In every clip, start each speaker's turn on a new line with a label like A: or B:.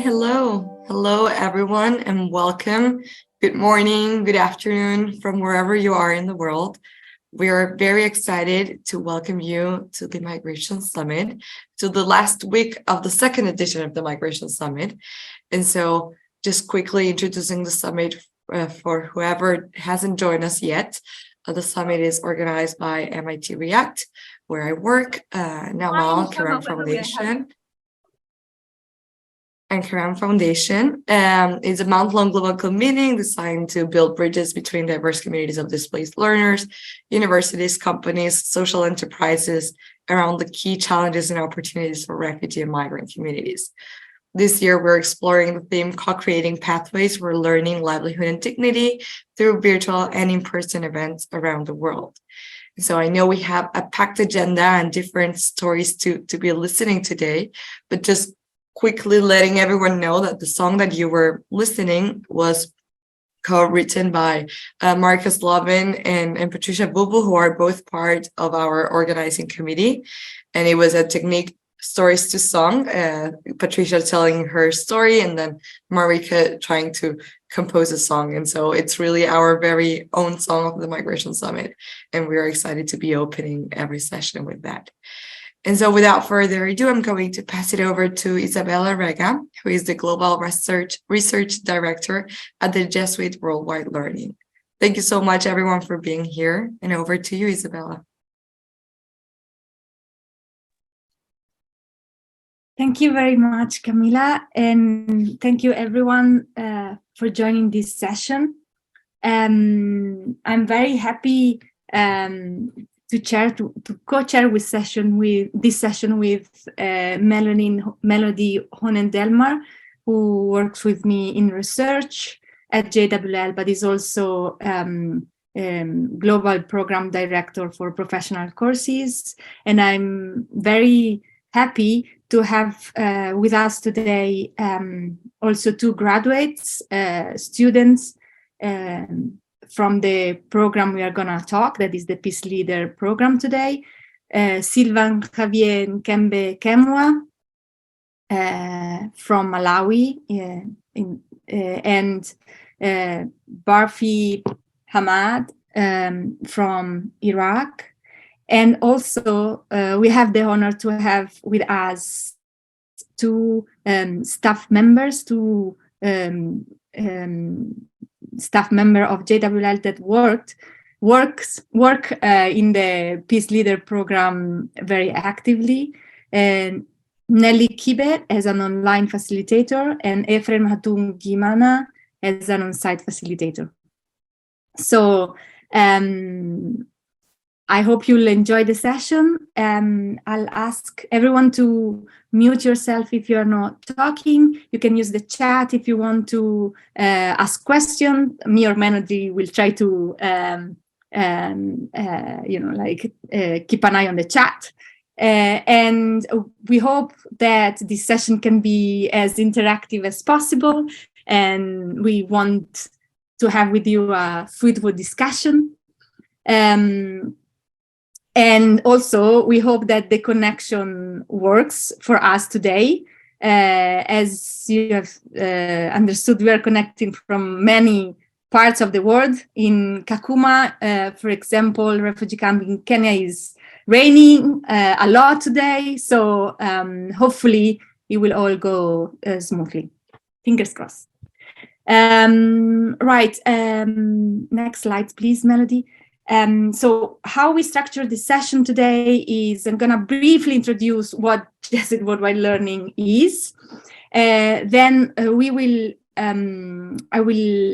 A: hello. Hello, everyone, and welcome. Good morning, good afternoon from wherever you are in the world. We are very excited to welcome you to the Migration Summit, to the last week of the second edition of the Migration Summit. And so, just quickly introducing the summit for whoever hasn't joined us yet. The summit is organized by MIT React, where I work, Naumal Kiran Foundation. And Kiran Foundation is a month-long global club meeting designed to build bridges between diverse communities of displaced learners, universities, companies, social enterprises around the key challenges and opportunities for refugee and migrant communities. This year, we're exploring the theme co-creating pathways for learning, livelihood, and dignity through virtual and in-person events around the world. So I know we have a packed agenda and different stories to be listening today, but just quickly letting everyone know that the song that you were listening was co-written by Marcus Lovin and Patricia Bubu, who are both part of our organizing committee. And it was a technique stories to song, Patricia telling her story and then Marika trying to compose a song. And so it's really our very own song of the Migration Summit. And we're excited to be opening every session with that. And so without further ado, I'm going to pass it over to Isabella Rega, who is the Global Research Director at the Jesuit Worldwide Learning. Thank you so much, everyone, for being here. And over to you, Isabella.
B: Thank you very much, Camila. And thank you, everyone, for joining this session. I'm very happy to co-chair this session with Melody Honen-Delmar, who works with me in research at JWL, but is also Global Program Director for Professional Courses. And I'm very happy to have with us today also two graduates, students, from the program we are going to talk, that is the Peace Leader program today, Sylvain Javier Nkembe Kemwa from Malawi, and Barfi Hamad from Iraq. And also we have the honor to have with us two staff members, staff member of JWL that work in the Peace Leader program very actively. And Nelly Kibe as an online facilitator and Efrem Hatum Gimana as an on-site facilitator. So I hope you'll enjoy the session. I'll ask everyone to mute yourself if you're not talking. You can use the chat if you want to ask questions. Me or Melody will try to, keep an eye on the chat. And we hope that this session can be as interactive as possible. And we want to have with you a fruitful discussion. And also, we hope that the connection works for us today. As you have understood, we are connecting from many parts of the world. In Kakuma, for example, refugee camp in Kenya is raining a lot today. So hopefully it will all go smoothly. Fingers crossed. Next slide, please, Melody. So how we structure this session today is I'm going to briefly introduce what Jesuit Worldwide Learning is. Then I will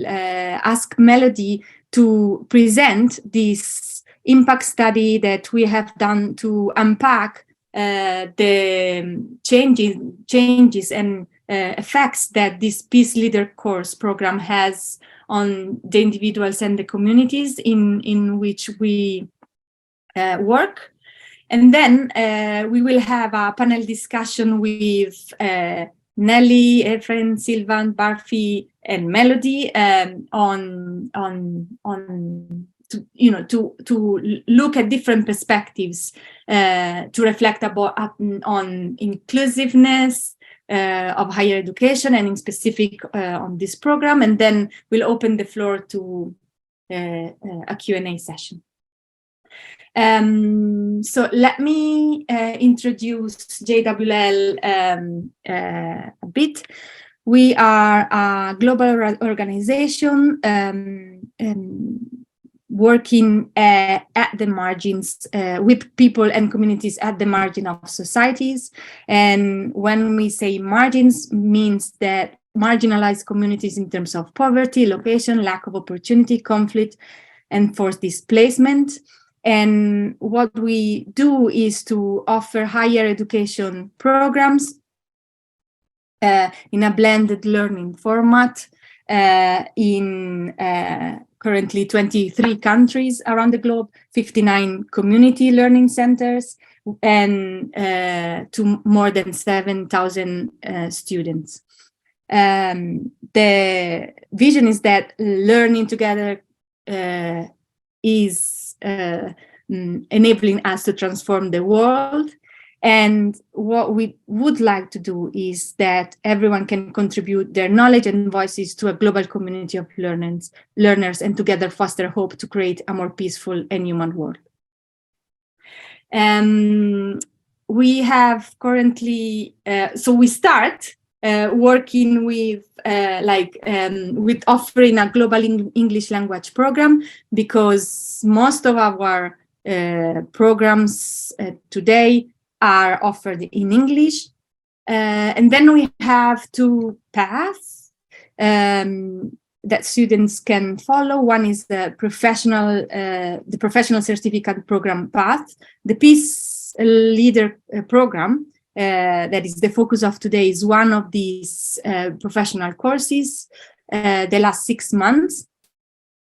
B: ask Melody to present this impact study that we have done to unpack the changes and effects that this Peace Leader course program has on the individuals and the communities in which we work. And then we will have a panel discussion with Nelly, Efren, Sylvain, Barfi, and Melody to look at different perspectives to reflect on inclusiveness, of higher education and in specific on this program, and then we'll open the floor to a Q&A session. So let me introduce JWL a bit. We are a global organization working at the margins with people and communities at the margin of societies. And when we say margins, means that marginalized communities in terms of poverty, location, lack of opportunity, conflict, and forced displacement. And what we do is to offer higher education programs in a blended learning format in currently 23 countries around the globe, 59 community learning centers, and to more than 7,000 students. The vision is that learning together is enabling us to transform the world. And what we would like to do is that everyone can contribute their knowledge and voices to a global community of learners, and together foster hope to create a more peaceful and human world. We have currently, so we start working with offering a global English language program, because most of our programs today are offered in English. And then we have two paths that students can follow. One is the professional certificate program path. The Peace Leader program, that is the focus of today, is one of these professional courses. The last 6 months,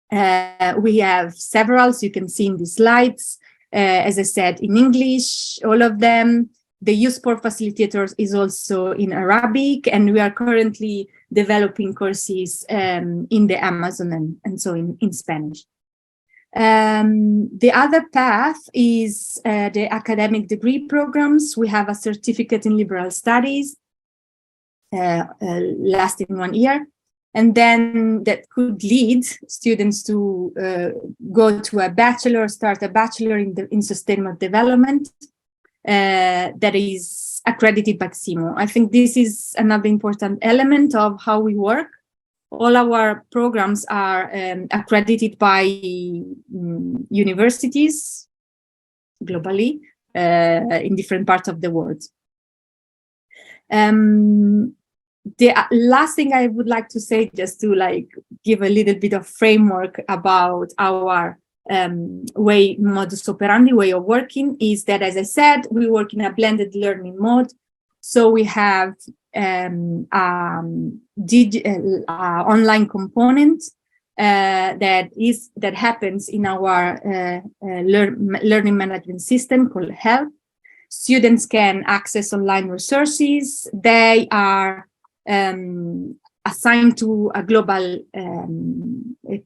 B: we have several, so you can see in the slides. As I said, in English, all of them. The Youth Sport Facilitators is also in Arabic, and we are currently developing courses in the Amazon and so in Spanish. The other path is the academic degree programs. We have a certificate in liberal studies lasting 1 year. And then that could lead students to go to a bachelor, start a bachelor in sustainable development that is accredited by CIMO. I think this is another important element of how we work. All our programs are accredited by universities globally in different parts of the world. The last thing I would like to say, just to give a little bit of framework about our modus operandi, way of working, is that, as I said, we work in a blended learning mode. So we have online component that happens in our learning management system called HELP. Students can access online resources. They are assigned to a global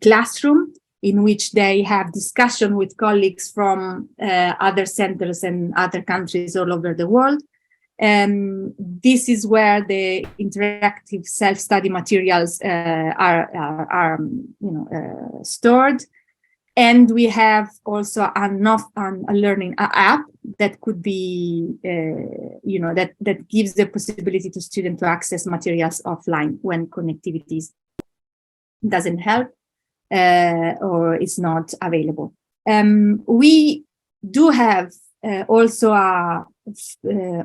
B: classroom in which they have discussion with colleagues from other centers and other countries all over the world. This is where the interactive self-study materials are stored. And we have also a learning app that could be, that gives the possibility to students to access materials offline when connectivity doesn't help or is not available. We do have also a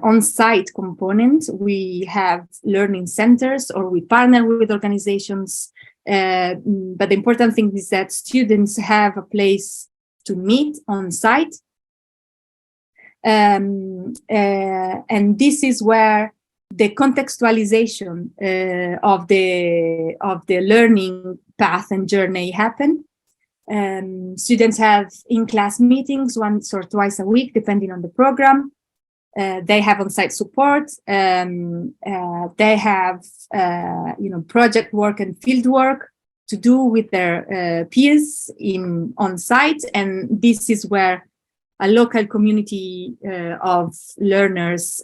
B: on-site component. We have learning centers, or we partner with organizations. But the important thing is that students have a place to meet on site. And this is where the contextualization of the learning path and journey happen. Students have in-class meetings once or twice a week, depending on the program. They have on-site support. They have, project work and field work to do with their peers on-site, and this is where a local community of learners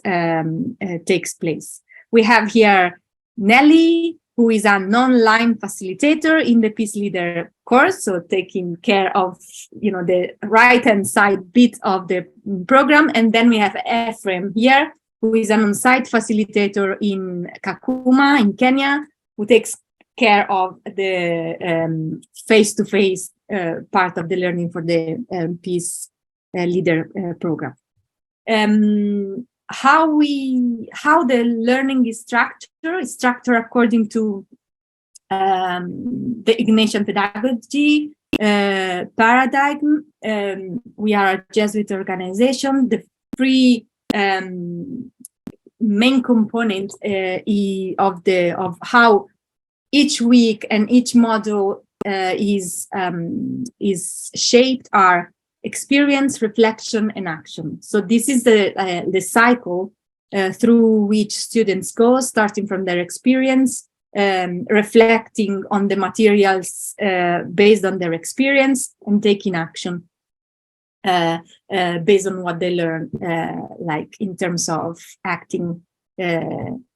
B: takes place. we have here Nelly, who is a non-line facilitator in the Peace Leader course, so taking care of, the right-hand side bit of the program. And then we have Ephraim here, who is an on-site facilitator in Kakuma in Kenya, who takes care of the face-to-face part of the learning for the Peace Leader program. How the learning is structured according to the Ignatian pedagogy paradigm. We are a Jesuit organization. The three main components of how each week and each module is shaped are experience, reflection, and action. So this is the cycle through which students go, starting from their experience, reflecting on the materials based on their experience, and taking action based on what they learn, like in terms of acting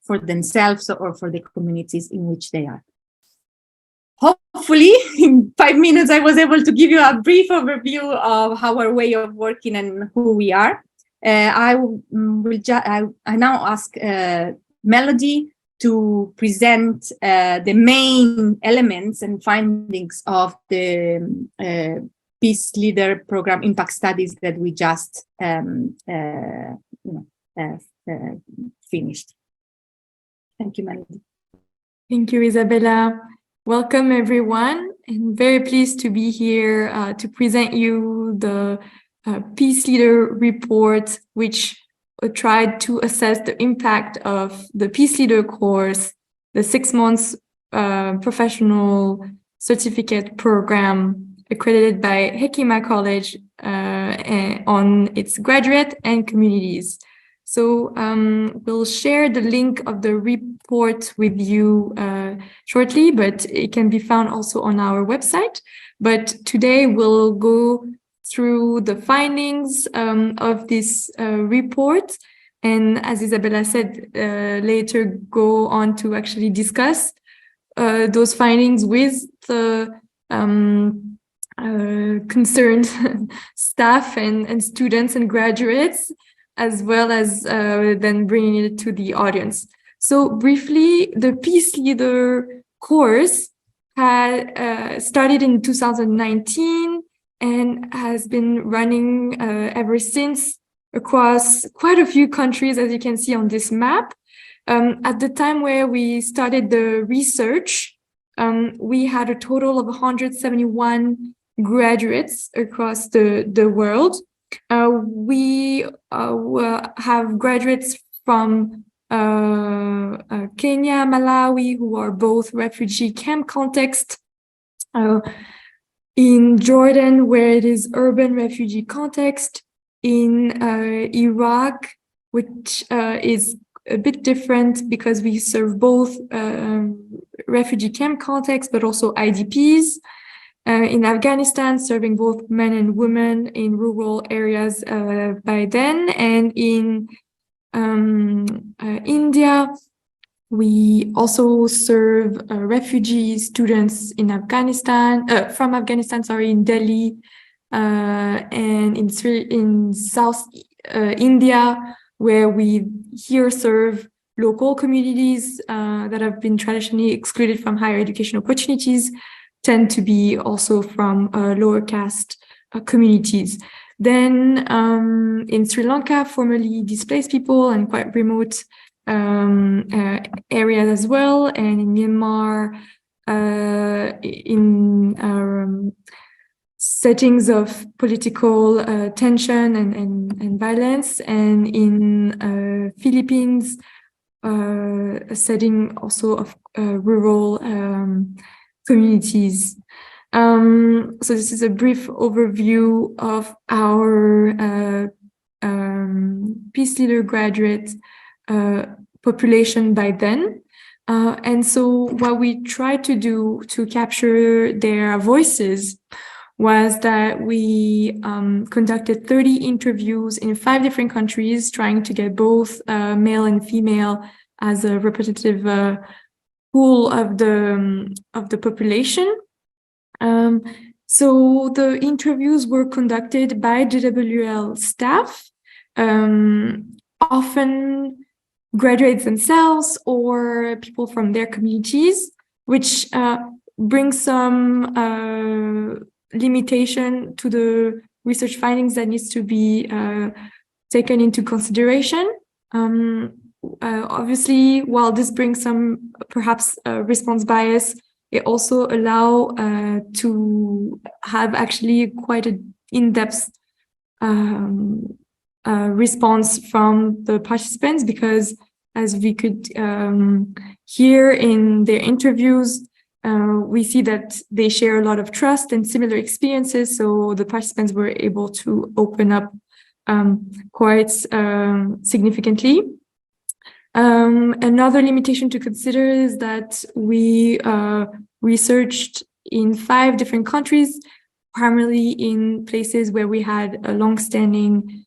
B: for themselves or for the communities in which they are. Hopefully, in 5 minutes, I was able to give you a brief overview of our way of working and who we are. I now ask Melody to present the main elements and findings of the Peace Leader Program Impact Studies that we just finished. Thank you, Melody.
C: Thank you, Isabella. Welcome, everyone. I'm very pleased to be here to present you the Peace Leader report, which tried to assess the impact of the Peace Leader course, the 6 months professional certificate program accredited by Hekima College on its graduate and communities. So we'll share the link of the report with you shortly, but it can be found also on our website. But today we'll go through the findings of this report. And as Isabella said, later go on to actually discuss those findings with the concerned staff and students and graduates, as well as then bringing it to the audience. So briefly, the Peace Leader course had started in 2019 and has been running ever since across quite a few countries, as you can see on this map. At the time where we started the research, we had a total of 171 graduates across the world. We have graduates from Kenya, Malawi, who are both refugee camp context, in Jordan, where it is urban refugee context, in Iraq, which is a bit different because we serve both refugee camp context, but also IDPs. In Afghanistan, serving both men and women in rural areas by then, and in India, we also serve refugee students in Afghanistan, in Delhi, and in South India, where we here serve local communities that have been traditionally excluded from higher education opportunities, tend to be also from lower caste communities. Then in Sri Lanka, formerly displaced people and quite remote areas as well, and in Myanmar, in settings of political tension and violence, and in Philippines, a setting also of rural communities. So this is a brief overview of our Peace Leader graduate population by then. And so what we tried to do to capture their voices was that we conducted 30 interviews in 5 different countries, trying to get both male and female as a representative pool of the population. So the interviews were conducted by GWL staff, often graduates themselves or people from their communities, which brings some limitation to the research findings that needs to be taken into consideration. Obviously, while this brings some perhaps response bias, it also allow to have actually quite an in-depth response from the participants, because as we could hear in their interviews, we see that they share a lot of trust and similar experiences. So the participants were able to open up quite significantly. Another limitation to consider is that we researched in 5 different countries, primarily in places where we had a long-standing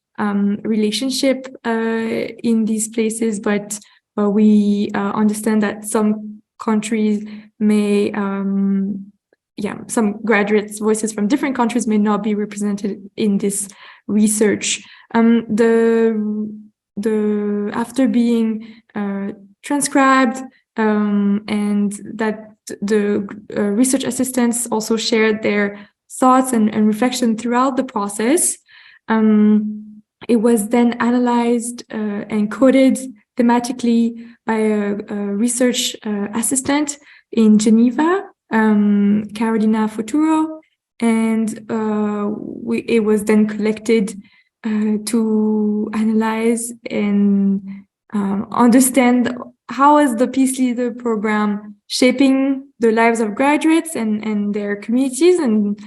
C: relationship in these places, but we understand that some countries may, some graduates' voices from different countries may not be represented in this research. After being transcribed, and that the research assistants also shared their thoughts and reflection throughout the process, it was then analyzed and coded thematically by a research assistant in Geneva, Carolina Futuro, and it was then collected to analyze and understand how is the Peace Leader program shaping the lives of graduates and their communities. And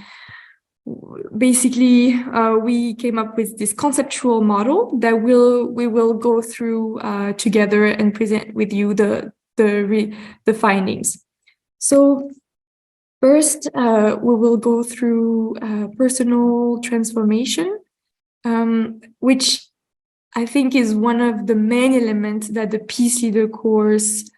C: basically, we came up with this conceptual model that we will go through together and present with you the findings. So first, we will go through personal transformation, which I think is one of the main elements that the Peace Leader course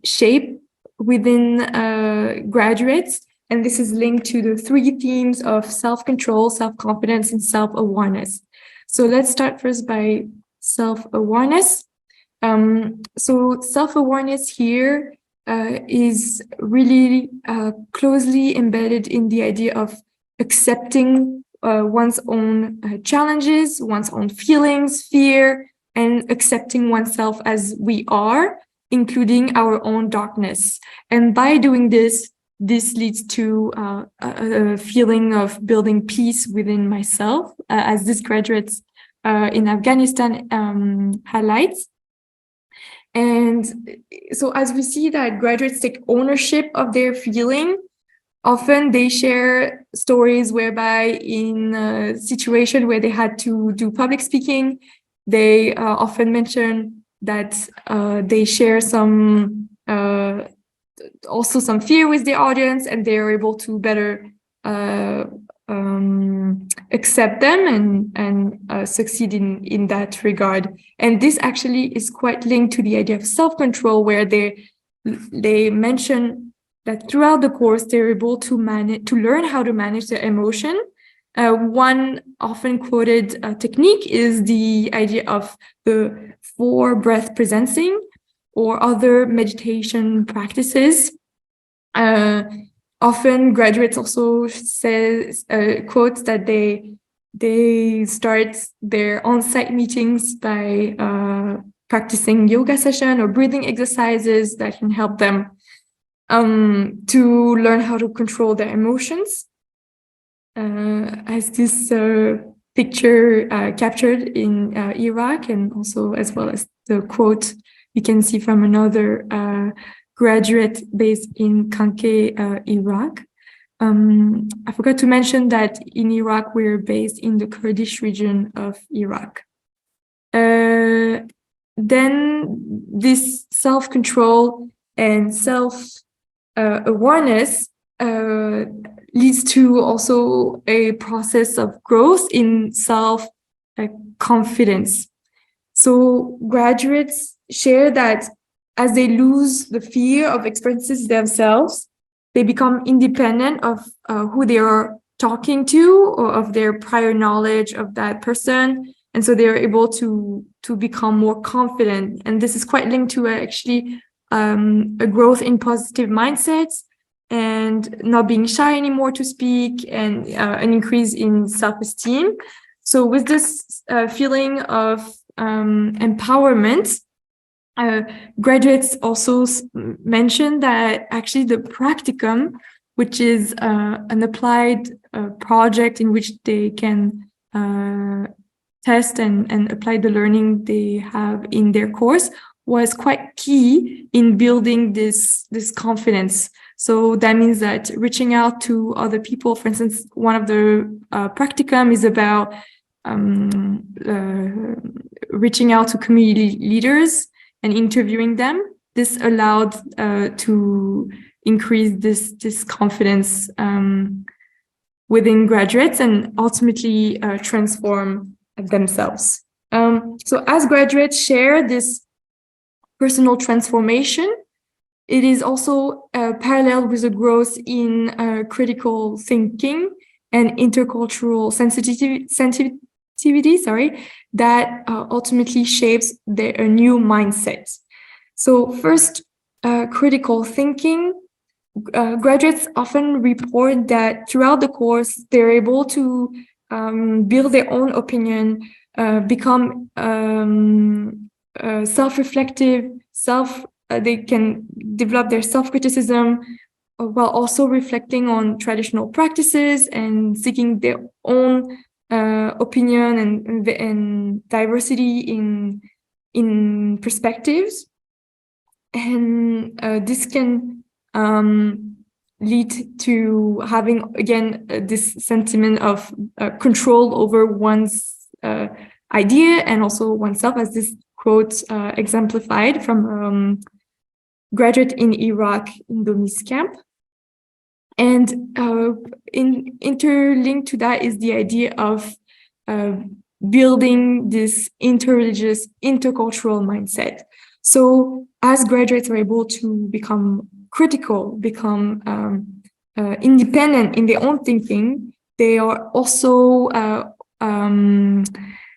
C: shape within graduates. And this is linked to the 3 themes of self-control, self-confidence, and self-awareness. So let's start first by self-awareness. So self-awareness here is really closely embedded in the idea of accepting one's own challenges, one's own feelings, fear, and accepting oneself as we are, including our own darkness. And by doing this, this leads to a feeling of building peace within myself, as this graduates in Afghanistan highlights. And so as we see that graduates take ownership of their feeling, often they share stories whereby in a situation where they had to do public speaking, they often mention that they share some also some fear with the audience, and they are able to better accept them and succeed in that regard. And this actually is quite linked to the idea of self-control, where they mention that throughout the course they're able to learn how to manage their emotion. One often quoted technique is the idea of the 4 breath presencing or other meditation practices. Often graduates also quotes that they start their on-site meetings by practicing yoga session or breathing exercises that can help them to learn how to control their emotions. As this picture captured in Iraq, and also as well as the quote you can see from another graduate based in Kanke, Iraq. I forgot to mention that in Iraq, we're based in the Kurdish region of Iraq. Then this self-control and self-awareness leads to also a process of growth in self-confidence. So graduates share that as they lose the fear of experiences themselves, they become independent of who they are talking to or of their prior knowledge of that person. And so they're able to become more confident. And this is quite linked to actually a growth in positive mindsets and not being shy anymore to speak, and an increase in self-esteem. So with this feeling of empowerment, graduates also mentioned that actually the practicum, which is an applied project in which they can test and apply the learning they have in their course, was quite key in building this confidence. So that means that reaching out to other people, for instance, one of the practicum is about reaching out to community leaders and interviewing them. This allowed to increase this confidence within graduates and ultimately transform themselves. So as graduates share this personal transformation, it is also paralleled with a growth in critical thinking and intercultural sensitivity, that ultimately shapes a new mindset. So first, critical thinking. Graduates often report that throughout the course, they're able to build their own opinion, become self-reflective, they can develop their self-criticism while also reflecting on traditional practices and seeking their own opinion and diversity in perspectives. And this can lead to having, again, this sentiment of control over one's idea and also oneself, as this quote exemplified from graduate in Iraq in Domis camp. And interlinked to that is the idea of building this interreligious, intercultural mindset. So as graduates are able to become critical, become independent in their own thinking, they are also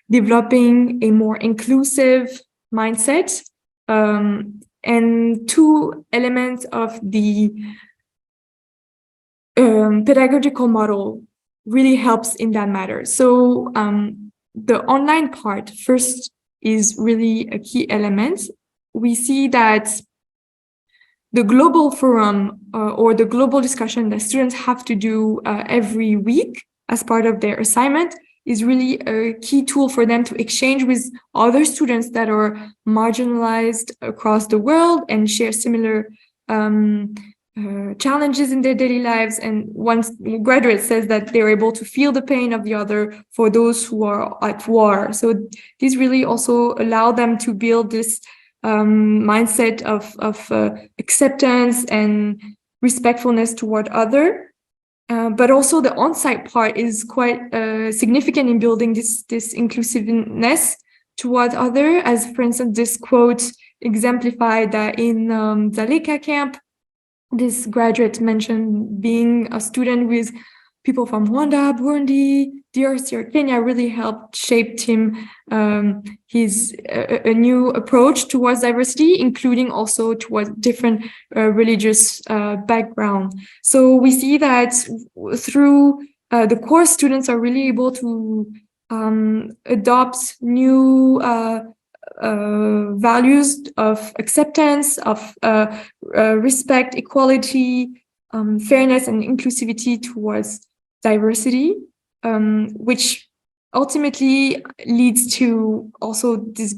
C: developing a more inclusive mindset. And two elements of the pedagogical model really helps in that matter. So the online part first is really a key element. We see that the global forum or the global discussion that students have to do every week as part of their assignment is really a key tool for them to exchange with other students that are marginalized across the world and share similar challenges in their daily lives. And once graduate says that they're able to feel the pain of the other for those who are at war. So these really also allow them to build this mindset of acceptance and respectfulness toward other. But also the on-site part is quite significant in building this inclusiveness toward other, as for instance, this quote exemplified that in Dzaleka camp, this graduate mentioned being a student with people from Rwanda, Burundi, DRC, or Kenya really helped shape him his a new approach towards diversity, including also towards different religious background. So we see that through the course, students are really able to adopt new values of acceptance, of respect, equality, fairness, and inclusivity towards diversity, which ultimately leads to also this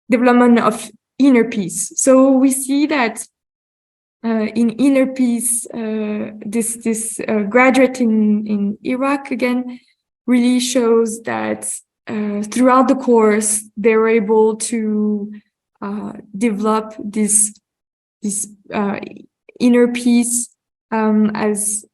C: development of inner peace. So we see that in inner peace, this graduate in Iraq again really shows that throughout the course they were able to develop this inner peace, as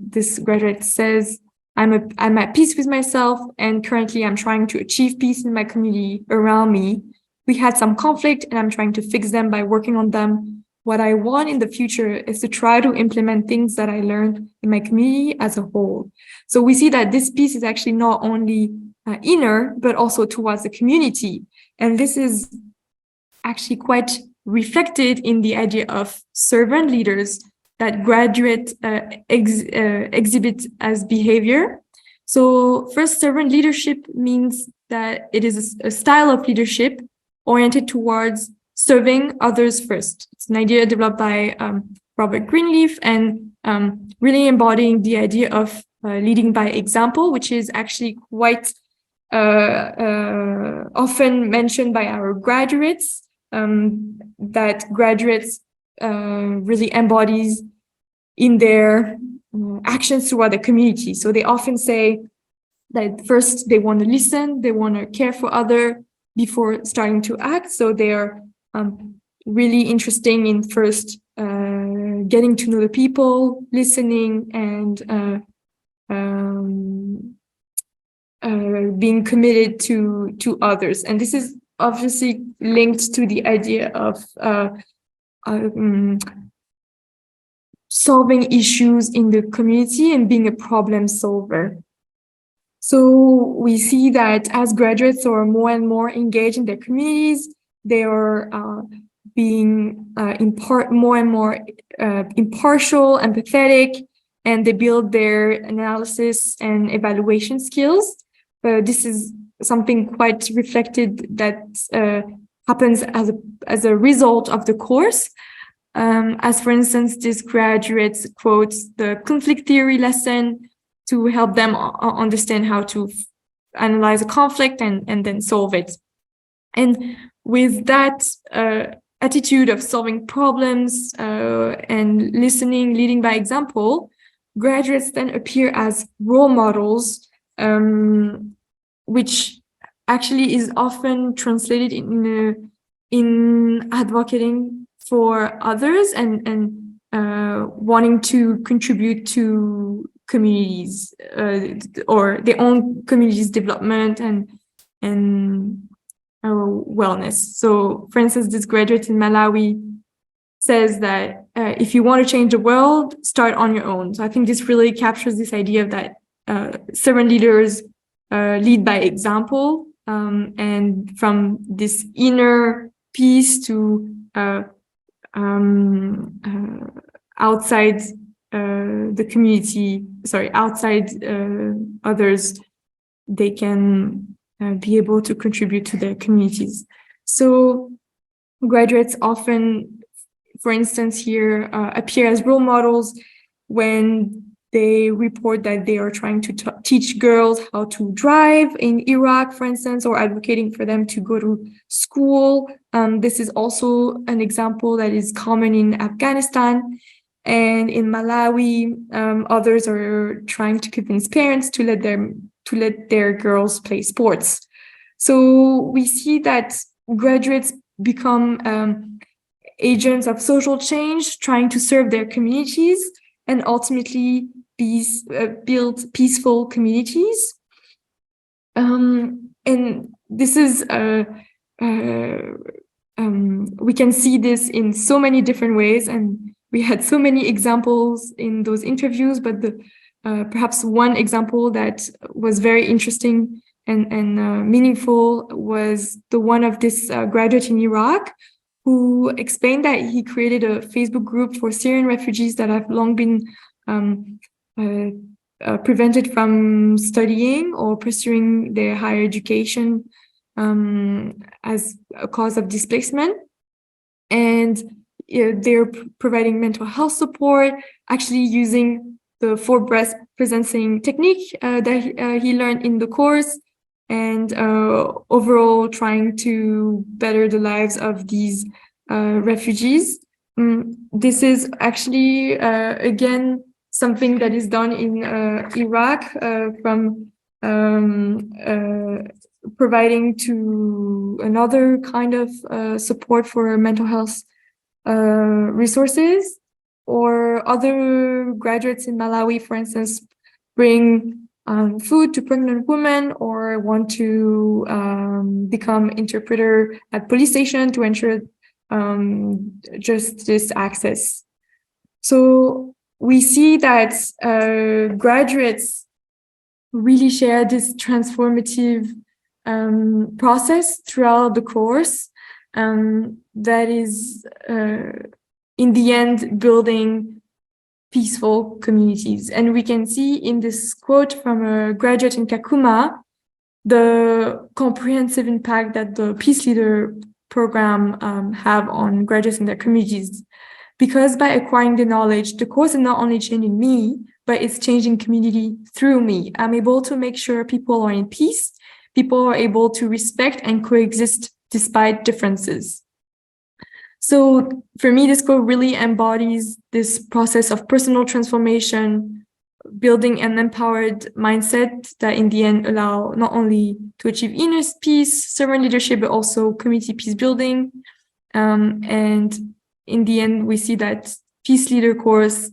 C: this graduate says, I'm at peace with myself, and currently I'm trying to achieve peace in my community around me. We had some conflict and I'm trying to fix them by working on them. What I want in the future is to try to implement things that I learned in my community as a whole. So we see that this peace is actually not only inner, but also towards the community. And this is actually quite reflected in the idea of servant leaders that graduate exhibit as behavior. So first, servant leadership means that it is a style of leadership oriented towards serving others first. It's an idea developed by Robert Greenleaf, and really embodying the idea of leading by example, which is actually quite often mentioned by our graduates, that graduates really embodies in their actions toward the community. So they often say that first they want to listen, they want to care for others before starting to act. So they are really interesting in first getting to know the people, listening, and being committed to others. And this is obviously linked to the idea of solving issues in the community and being a problem solver. So we see that as graduates are more and more engaged in their communities, they are being more and more impartial, empathetic, and they build their analysis and evaluation skills. This is something quite reflected that happens as a result of the course. As for instance, this graduate quotes the conflict theory lesson to help them understand how to analyze a conflict and then solve it. And with that attitude of solving problems and listening, leading by example, graduates then appear as role models, which actually is often translated in advocating for others and wanting to contribute to communities or their own communities' development and wellness. So, for instance, this graduate in Malawi says that if you want to change the world, start on your own. So I think this really captures this idea that servant leaders lead by example, and from this inner peace to outside the community, outside others, they can be able to contribute to their communities. So graduates often, for instance, here appear as role models when they report that they are trying to teach girls how to drive in Iraq, for instance, or advocating for them to go to school. This is also an example that is common in Afghanistan. And in Malawi, others are trying to convince parents to let their girls play sports. So we see that graduates become agents of social change, trying to serve their communities and ultimately build peaceful communities. And this is we can see this in so many different ways, and we had so many examples in those interviews, but perhaps one example that was very interesting and meaningful was the one of this graduate in Iraq who explained that he created a Facebook group for Syrian refugees that have long been prevented from studying or pursuing their higher education as a cause of displacement. And they're providing mental health support, actually using the 4 breaths presencing technique that he learned in the course, and overall trying to better the lives of these refugees. This is actually, again, something that is done in Iraq from providing to another kind of support for mental health resources, or other graduates in Malawi, for instance, bring food to pregnant women, or want to become interpreter at police station to ensure justice access. So we see that graduates really share this transformative process throughout the course that is, in the end, building peaceful communities. And we can see in this quote from a graduate in Kakuma the comprehensive impact that the Peace Leader program have on graduates in their communities. Because by acquiring the knowledge, the course is not only changing me, but it's changing community through me. I'm able to make sure people are in peace, people are able to respect and coexist despite differences. So for me, this quote really embodies this process of personal transformation, building an empowered mindset that in the end allow not only to achieve inner peace, servant leadership, but also community peace building. And in the end, we see that Peace Leader course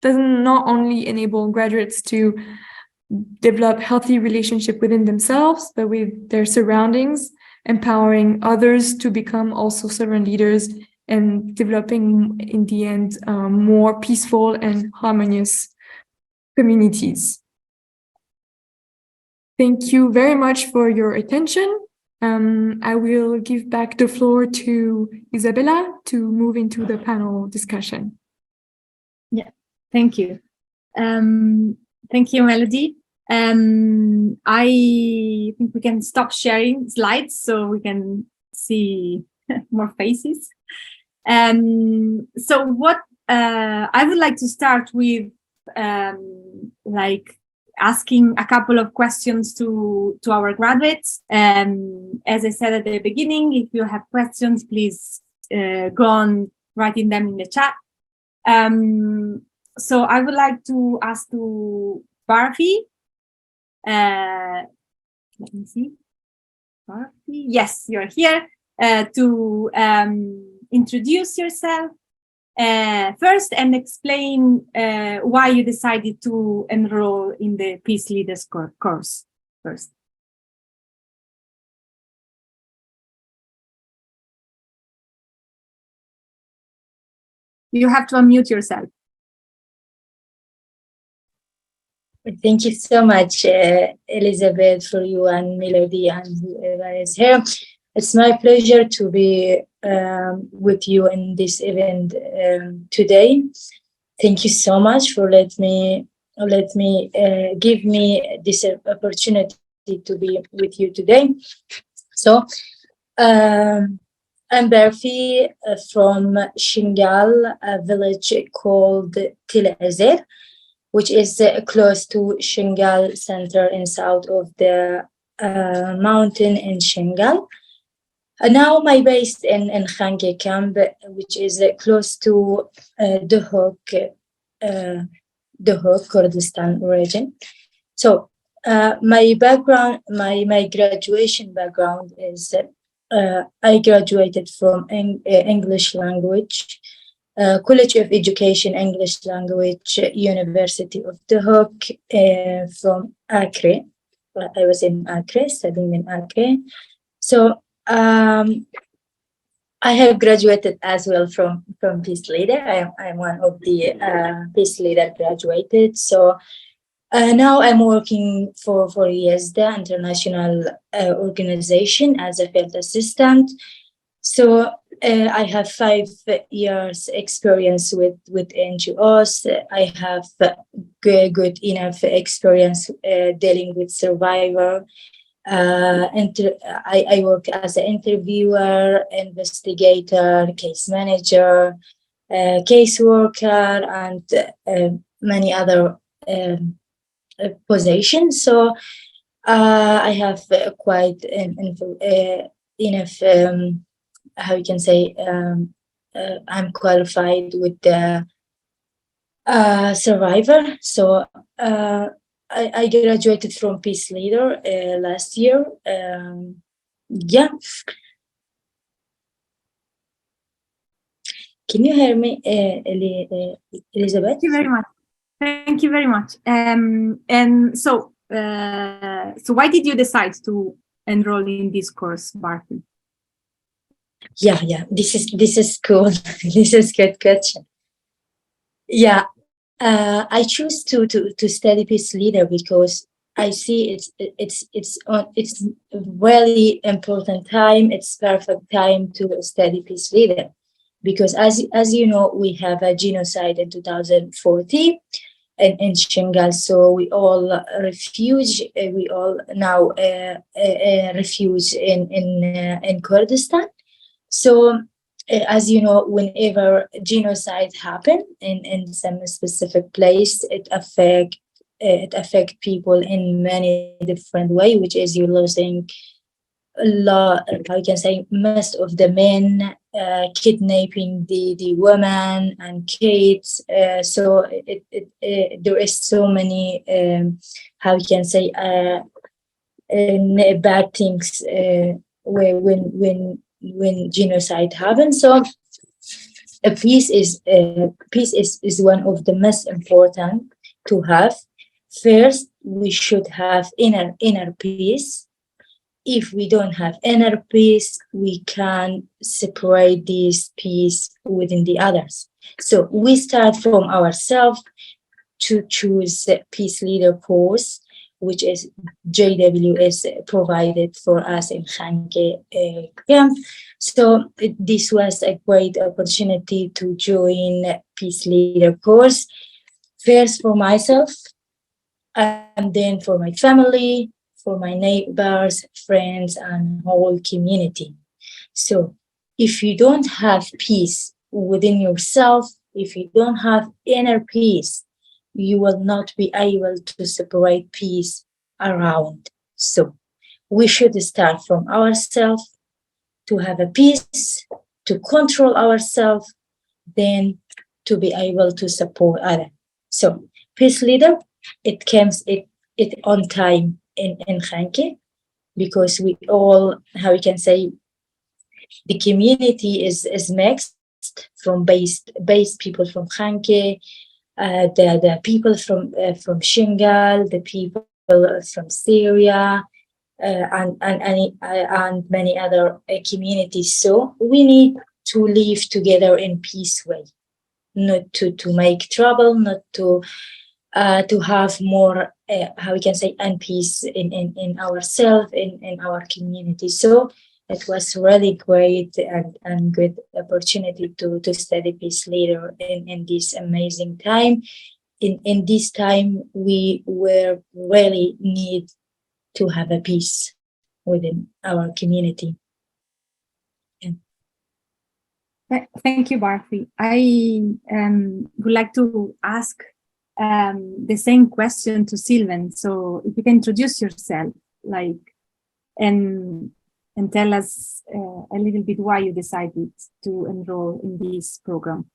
C: doesn't not only enable graduates to develop healthy relationship within themselves, but with their surroundings, empowering others to become also servant leaders and developing, in the end, more peaceful and harmonious communities. Thank you very much for your attention. I will give back the floor to Isabella to move into the panel discussion.
B: Yeah, thank you. Thank you, Melody. I think we can stop sharing slides so we can see more faces. So what I would like to start with, like asking a couple of questions to our graduates. As I said at the beginning, if you have questions, please go on writing them in the chat. So I would like to ask to Barfi. Let me see. Barfi, yes, you're here to introduce yourself first and explain why you decided to enroll in the Peace Leaders course first. You have to unmute yourself.
D: Thank you so much, Elizabeth, for you and Melody and whoever is here. It's my pleasure to be with you in this event today. Thank you so much for give me this opportunity to be with you today. So I'm Barfi from Shingal, a village called Tel Azer, which is close to Shingal center in south of the mountain in Shingal. Now my based in Khange camp, which is close to Duhok, Kurdistan region. So my background, my graduation background is I graduated from English language, College of Education English Language, University of Duhok, from Acre. I was in Acre, studying in Acre. So I have graduated as well from Peace Leader. I'm one of the Peace Leader graduated. So now I'm working for IESDA International Organization as a field assistant. So I have 5 years experience with NGOs. I have good enough experience dealing with survivor. I work as an interviewer, investigator, case manager, caseworker, and many other positions. So I have quite enough, how you can say, I'm qualified with the survivor. So I graduated from Peace Leader last year. Yeah. Can you hear me, Elizabeth?
B: Thank you very much. Thank you very much. And so So why did you decide to enroll in this course, Barfi?
D: Yeah. This is cool. This is good question. Yeah, I choose to study peace leader because I see it's a really important time. It's perfect time to study peace leader because as you know, we have a genocide in 2014 in Shingal, so we all refuge. We all now refuge in Kurdistan. So, as you know, whenever genocide happen in some specific place, it affect people in many different way, which is you losing a lot. I can say most of the men, kidnapping the women and kids. So there is so many how you can say bad things when genocide happens. So peace is one of the most important to have. First, we should have inner peace. If we don't have inner peace, we can separate this peace within the others. So we start from ourselves to choose peace leader course, which is JWS provided for us in Khanke camp. So this was a great opportunity to join peace leader course, first for myself, and then for my family, for my neighbors, friends, and whole community. So if you don't have peace within yourself, if you don't have inner peace, you will not be able to separate peace around. So we should start from ourselves to have a peace, to control ourselves, then to be able to support others. So peace leader, it comes it on time in Khanke, because we all, how we can say, the community is mixed from based people from Khanke, the people from Shingal, the people from Syria, and many other communities. So we need to live together in peace way, not to make trouble, not to have more how we can say unpeace in ourselves, in our community. So it was really great and good opportunity to study peace leader in this amazing time. In this time, we were really need to have a peace within our community.
B: Thank you, Barfi. I would like to ask the same question to Sylvain. So if you can introduce yourself, and tell us a little bit why you decided to enroll in this program.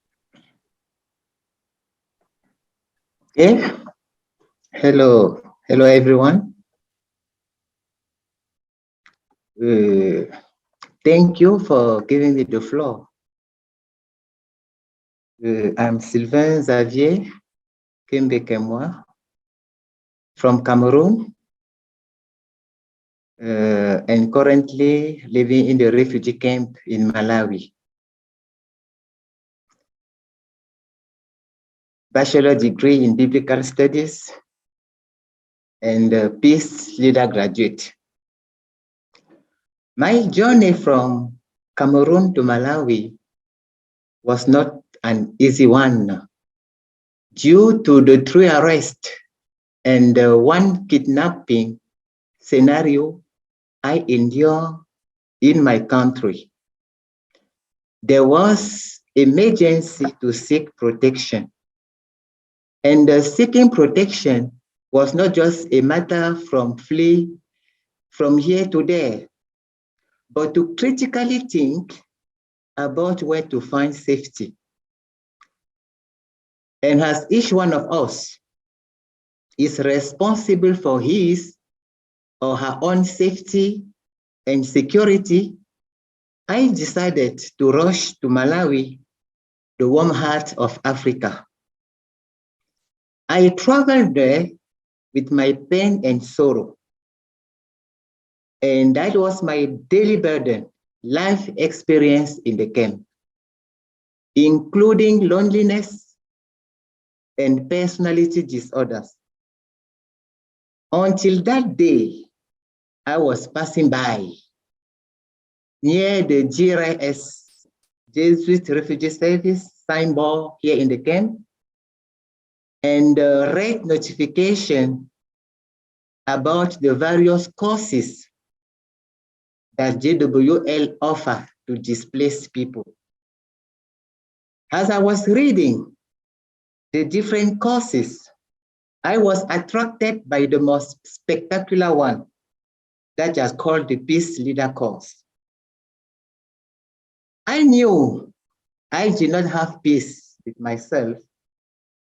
E: Okay. Hello everyone. Thank you for giving me the floor. I'm Sylvain Xavier Kembe-Kemwa from Cameroon, and currently living in the refugee camp in Malawi. Bachelor degree in Biblical Studies and Peace Leader graduate. My journey from Cameroon to Malawi was not an easy one due to the three arrest and one kidnapping scenario I endure in my country. There was emergency to seek protection, and seeking protection was not just a matter from flee from here to there, but to critically think about where to find safety. And as each one of us is responsible for his or her own safety and security, I decided to rush to Malawi, the warm heart of Africa. I traveled there with my pain and sorrow. And that was my daily burden, life experience in the camp, including loneliness and personality disorders. Until that day, I was passing by near the GRS, Jesuit Refugee Service signboard here in the camp, and read notification about the various courses that JWL offer to displaced people. As I was reading the different courses, I was attracted by the most spectacular one that is called the Peace Leader course. I knew I did not have peace with myself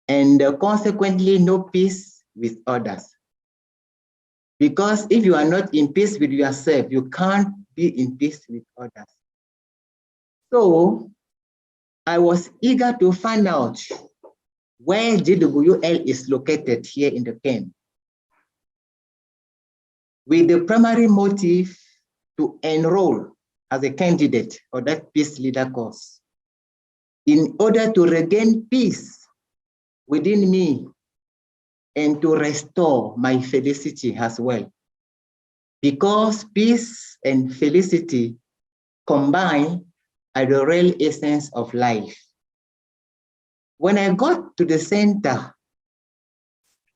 E: and consequently no peace with others. Because if you are not in peace with yourself, you can't be in peace with others. So I was eager to find out where JWL is located here in the camp, with the primary motive to enroll as a candidate for that Peace Leader course in order to regain peace within me and to restore my felicity as well. Because peace and felicity combine are the real essence of life. When I got to the center,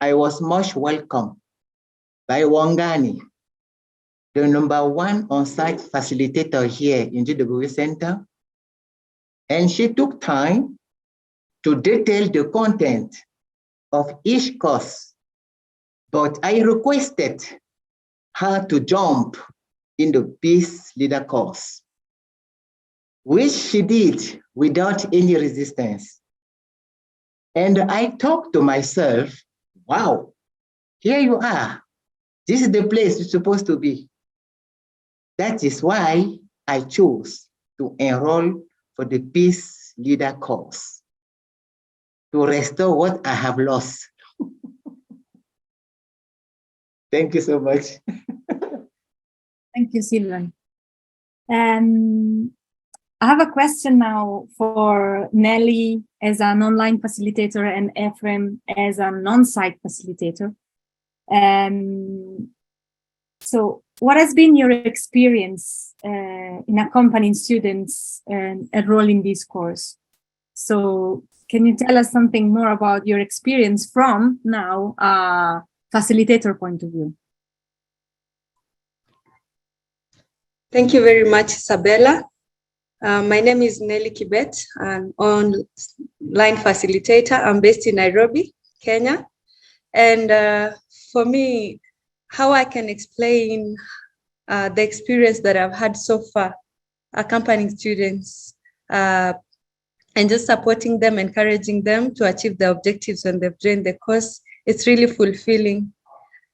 E: I was much welcomed by Wangani, the #1 on-site facilitator here in GW Center, and she took time to detail the content of each course, but I requested her to jump in the Peace Leader course, which she did without any resistance. And I thought to myself, wow, here you are. This is the place you're supposed to be. That is why I chose to enroll for the Peace Leader course, to restore what I have lost. Thank you so much.
B: Thank you, Sylvan. I have a question now for Nelly as an online facilitator and Ephraim as an on-site facilitator. So what has been your experience in accompanying students enrolling this course? So can you tell us something more about your experience from now a facilitator point of view?
F: Thank you very much, Isabella. My name is Nelly Kibet. I'm online facilitator. I'm based in Nairobi, Kenya. And for me, how I can explain the experience that I've had so far accompanying students and just supporting them, encouraging them to achieve their objectives when they've joined the course, it's really fulfilling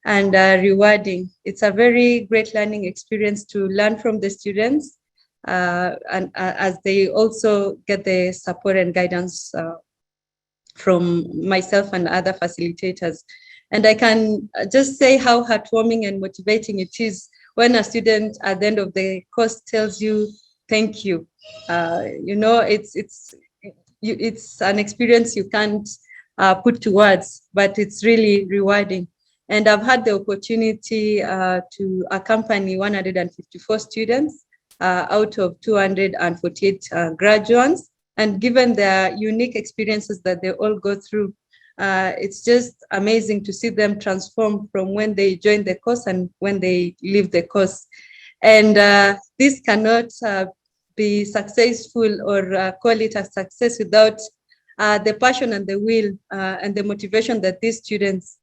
F: and rewarding. It's a very great learning experience to learn from the students and as they also get the support and guidance from myself and other facilitators. And I can just say how heartwarming and motivating it is when a student at the end of the course tells you, thank you. You know, it's an experience you can't put to words, but it's really rewarding. And I've had the opportunity to accompany 154 students out of 248 graduates. And given their unique experiences that they all go through, it's just amazing to see them transform from when they join the course and when they leave the course. And this cannot be successful or call it a success without the passion and the will and the motivation that these students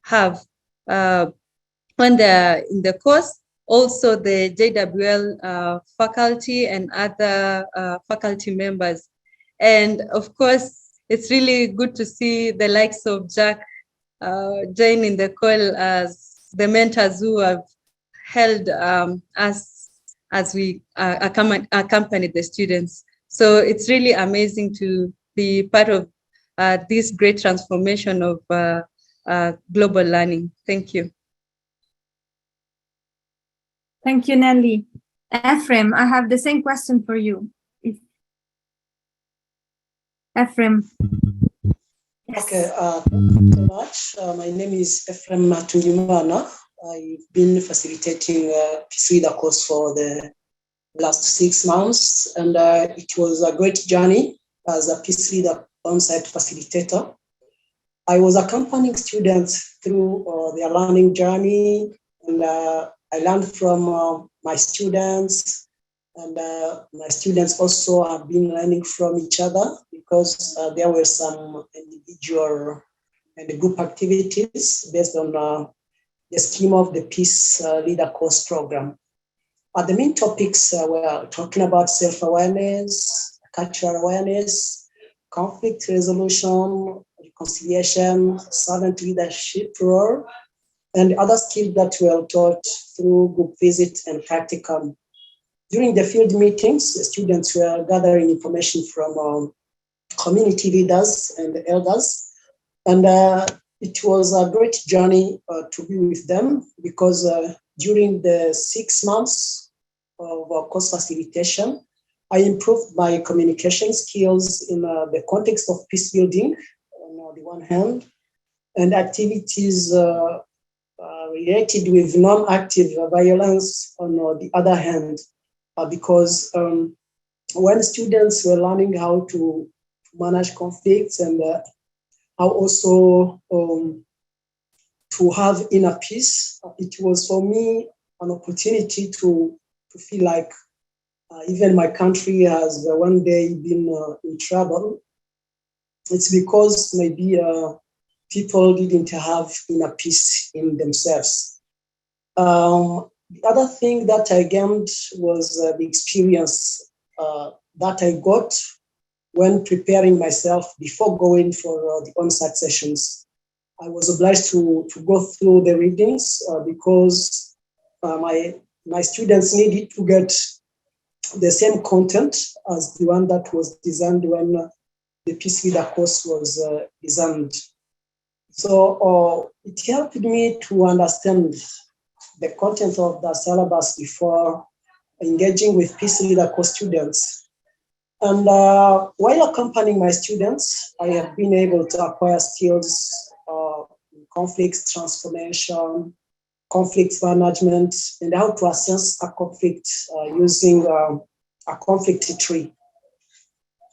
F: have when they're in the course. Also the JWL faculty and other faculty members. And of course, it's really good to see the likes of Jack join in the call as the mentors who have held us as we accompany the students. So it's really amazing to be part of this great transformation of global learning. Thank you.
B: Thank you, Nelly. Ephraim, I have the same question for you. Ephraim. Yes.
G: Okay, thank you so much. My name is Ephraim Matungimana. I've been facilitating Peace Leader course for the last 6 months, and it was a great journey as a Peace Leader on-site facilitator. I was accompanying students through their learning journey, and I learned from my students, and my students also have been learning from each other because there were some individual and group activities based on the scheme of the Peace Leader course program. The main topics were talking about self-awareness, cultural awareness, conflict resolution, reconciliation, servant leadership role, and other skills that were taught through group visit and practicum. During the field meetings, the students were gathering information from community leaders and elders, and it was a great journey to be with them because during the 6 months of course facilitation, I improved my communication skills in the context of peace building on the one hand, and activities related with non-active violence on the other hand, because when students were learning how to manage conflicts and how also to have inner peace, it was for me an opportunity to feel like even my country has one day been in trouble. It's because maybe people didn't have inner peace in themselves. The other thing that I gained was the experience that I got when preparing myself before going for the on-site sessions. I was obliged to go through the readings because my students needed to get the same content as the one that was designed when the Peace Leader course was designed. So it helped me to understand the content of the syllabus before engaging with Peace Leader course students. And while accompanying my students, I have been able to acquire skills in conflict transformation, conflict management, and how to assess a conflict using a conflict tree.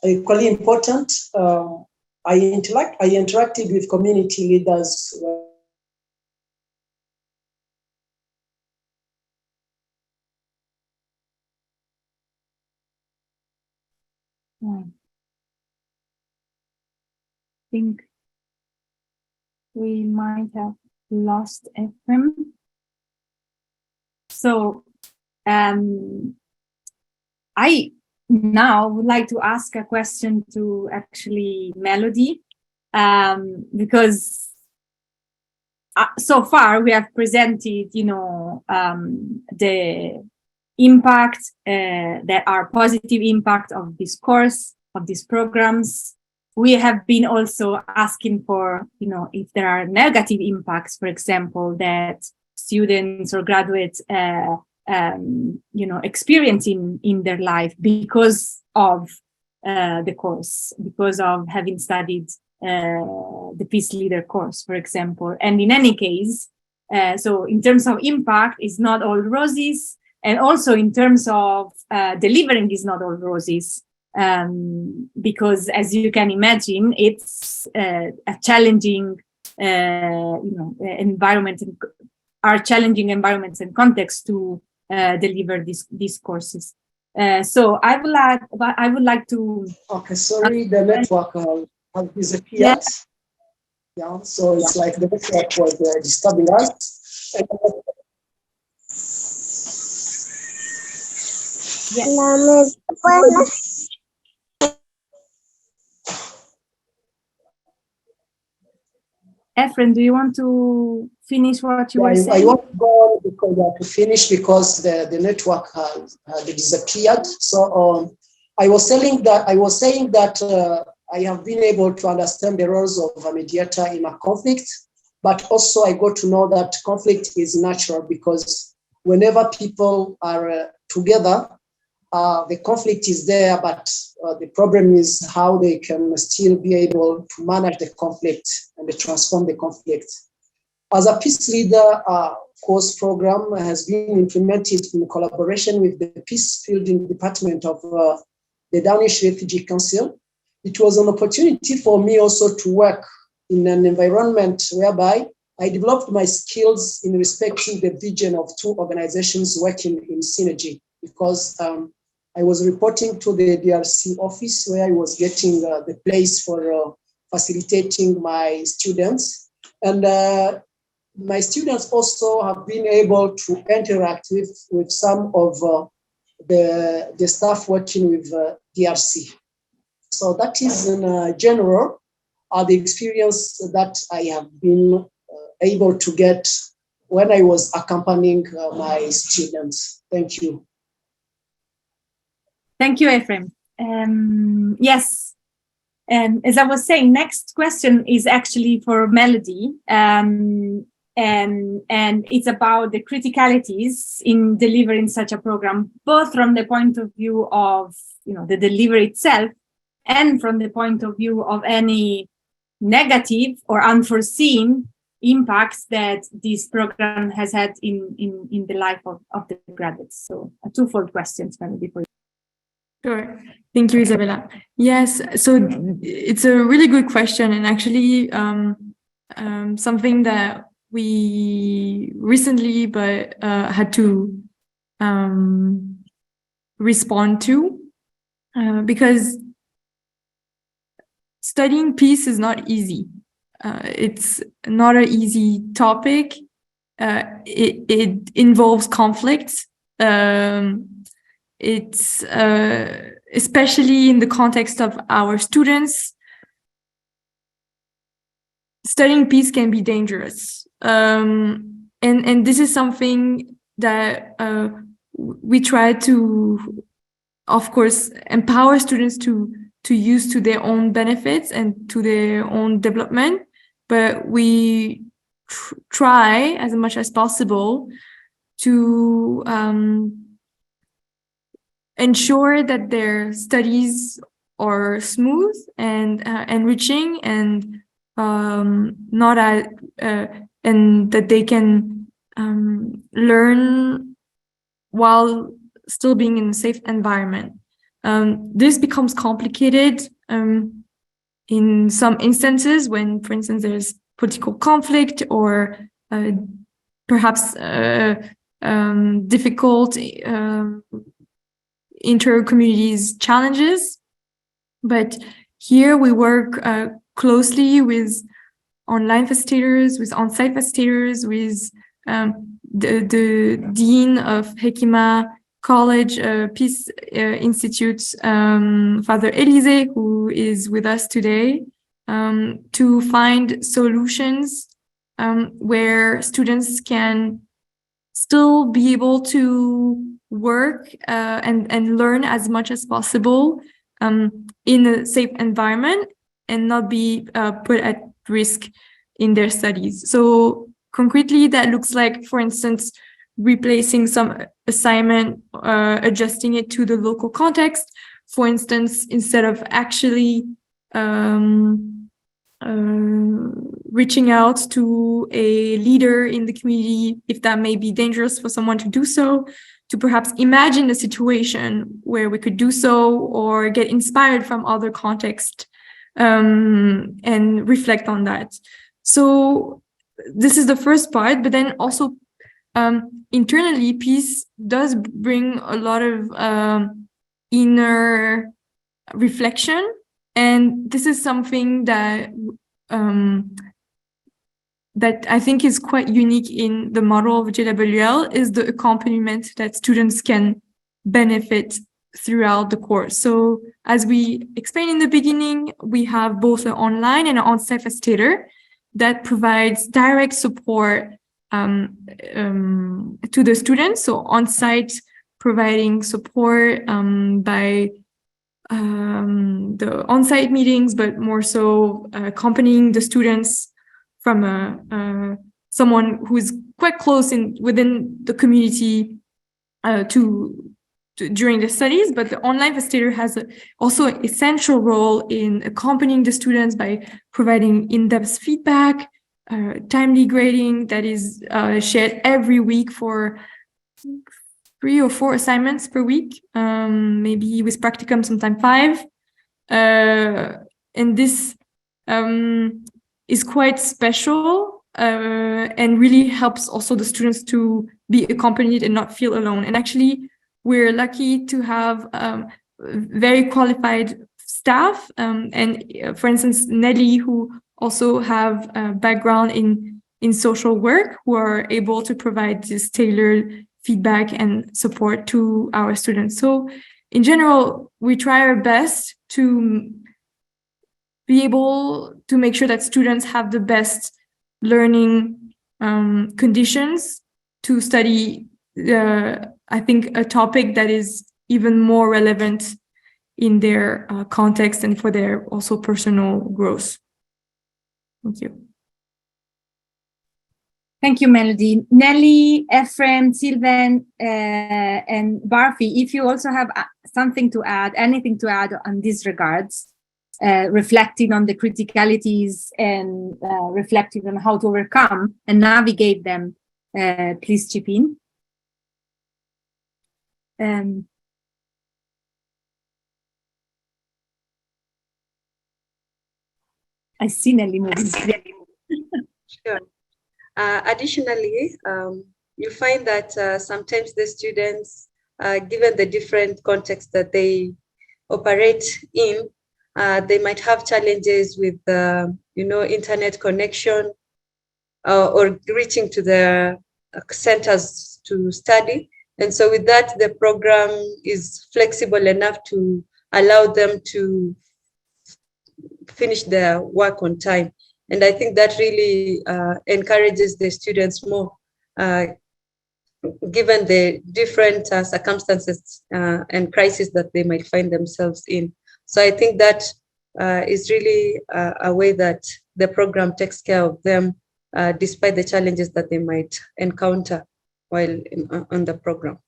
G: Equally important, I interacted with community leaders.
B: I think we might have lost Ephraim. So I now would like to ask a question to actually Melody, because so far we have presented, the impact, that are positive impact of this course, of these programs. We have been also asking for, if there are negative impacts, for example, that students or graduates, experiencing in their life because of the course, because of having studied the Peace Leader course, for example. And in any case, so in terms of impact, it's not all roses. And also in terms of delivering is not all roses, because as you can imagine, it's a challenging, environment, are challenging environments and contexts to deliver these courses. So I would like to.
G: Okay, sorry, the network has disappeared. Yeah, so it's like the network was disturbing us.
B: Ephraim, do you want to finish what you were saying?
G: I want to go on because, to finish because the network had disappeared. So I was saying that I have been able to understand the roles of a mediator in a conflict, but also I got to know that conflict is natural, because whenever people are together, the conflict is there, but the problem is how they can still be able to manage the conflict and transform the conflict. As a peace leader, course program has been implemented in collaboration with the Peace Building Department of the Danish Refugee Council. It was an opportunity for me also to work in an environment whereby I developed my skills in respecting the vision of two organizations working in synergy, because I was reporting to the DRC office, where I was getting the place for facilitating my students. And my students also have been able to interact with some of the staff working with DRC. So that is in general the experience that I have been able to get when I was accompanying my students. Thank you.
B: Thank you, Ephraim. Yes, as I was saying, next question is actually for Melody. And it's about the criticalities in delivering such a program, both from the point of view of the delivery itself, and from the point of view of any negative or unforeseen impacts that this program has had in the life of the graduates. So a twofold questions, Melody, for you.
C: Sure. Thank you, Isabella. Yes, so it's a really good question, and actually something that we recently had to respond to, because studying peace is not easy. It's not an easy topic. It involves conflicts. It's especially in the context of our students, studying peace can be dangerous. And this is something that we try to, of course, empower students to use to their own benefits and to their own development. But we try as much as possible to ensure that their studies are smooth and enriching, and not and that they can learn while still being in a safe environment. This becomes complicated in some instances when, for instance, there's political conflict or perhaps difficult inter-communities challenges. But here we work closely with online facilitators, with on-site facilitators, with the dean of Hekima College Peace Institute, Father Elise, who is with us today, to find solutions where students can still be able to work and learn as much as possible in a safe environment and not be put at risk in their studies. So concretely, that looks like, for instance, replacing some assignment, adjusting it to the local context. For instance, instead of actually reaching out to a leader in the community, if that may be dangerous for someone to do so, to perhaps imagine a situation where we could do so, or get inspired from other contexts and reflect on that. So this is the first part, but then also internally, peace does bring a lot of inner reflection, and this is something that that I think is quite unique in the model of JWL, is the accompaniment that students can benefit throughout the course. So as we explained in the beginning, we have both an online and an on-site facilitator that provides direct support to the students. So on-site providing support by the on-site meetings, but more so accompanying the students from someone who is quite close within the community during the studies, but the online facilitator has also an essential role in accompanying the students by providing in-depth feedback, timely grading that is shared every week for 3 or 4 assignments per week, maybe with practicum, sometimes 5. And this is quite special and really helps also the students to be accompanied and not feel alone. And actually, we're lucky to have very qualified staff. And for instance, Nelly, who also have a background in social work, who are able to provide this tailored feedback and support to our students. So in general, we try our best to be able to make sure that students have the best learning conditions to study, I think, a topic that is even more relevant in their context and for their also personal growth. Thank you.
B: Thank you, Melody. Nelly, Ephraim, Sylvan, and Barfi, if you also have something to add, anything to add on these regards, reflecting on the criticalities and reflecting on how to overcome and navigate them, please chip in. I see Nelly moving.
F: Sure. Additionally, you find that sometimes the students, given the different contexts that they operate in, they might have challenges with, internet connection or reaching to the centers to study. And so with that, the program is flexible enough to allow them to finish their work on time. And I think that really encourages the students more, given the different circumstances and crises that they might find themselves in. So I think that is really a way that the program takes care of them, despite the challenges that they might encounter while on the program.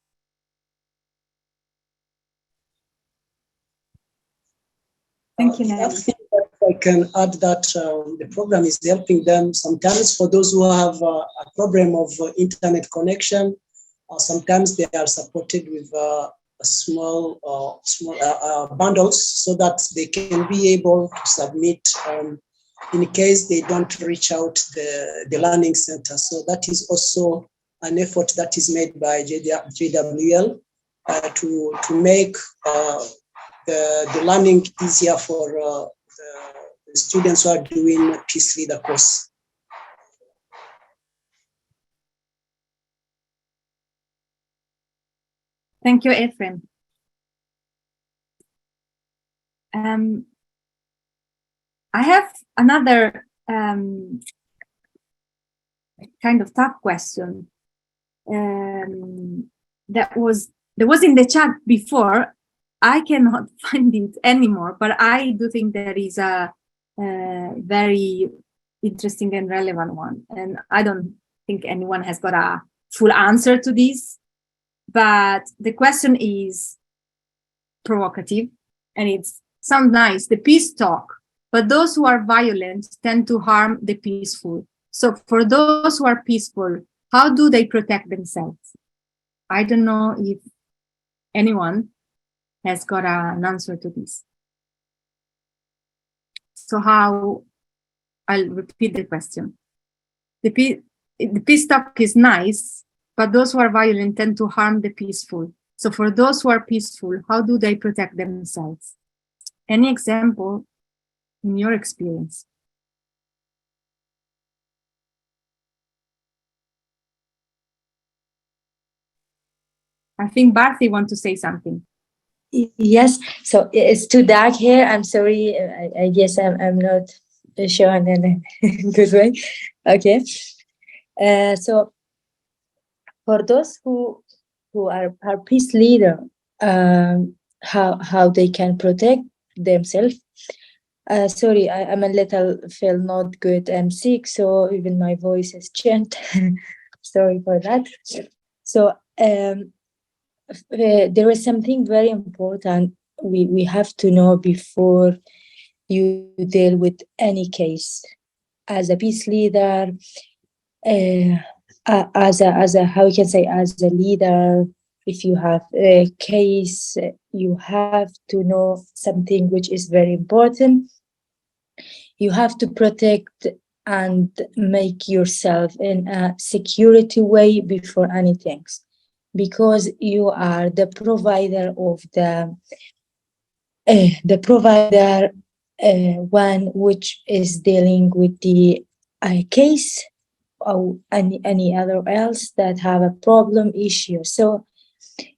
B: Thank you, Nelly.
G: I can add that the program is helping them sometimes for those who have a problem of internet connection. Sometimes they are supported with small bundles so that they can be able to submit in case they don't reach out the learning center. So that is also an effort that is made by JWL to make the learning easier for the students who are doing Peace Leader course.
B: Thank you, Ephraim. I have another kind of tough question that was in the chat before. I cannot find it anymore, but I do think there is a very interesting and relevant one. And I don't think anyone has got a full answer to this, but the question is provocative and it sounds nice, the peace talk, but those who are violent tend to harm the peaceful. So for those who are peaceful, how do they protect themselves? I don't know if anyone has got an answer to this. So I'll repeat the question. The peace talk is nice, but those who are violent tend to harm the peaceful. So for those who are peaceful, how do they protect themselves? Any example in your experience? I think Barthi wants to say something.
D: Yes, so it's too dark here. I'm sorry. I guess I'm not showing in a good way. Okay. So for those who are peace leader, how they can protect themselves. Sorry, I'm a little feel not good. I'm sick, so even my voice has changed. Sorry for that. So there is something very important we have to know before you deal with any case. As a peace leader, as a how you can say, as a leader, if you have a case, you have to know something which is very important. You have to protect and make yourself in a security way before anything, because you are the provider of the provider one which is dealing with the case or any other else that have a problem issue. So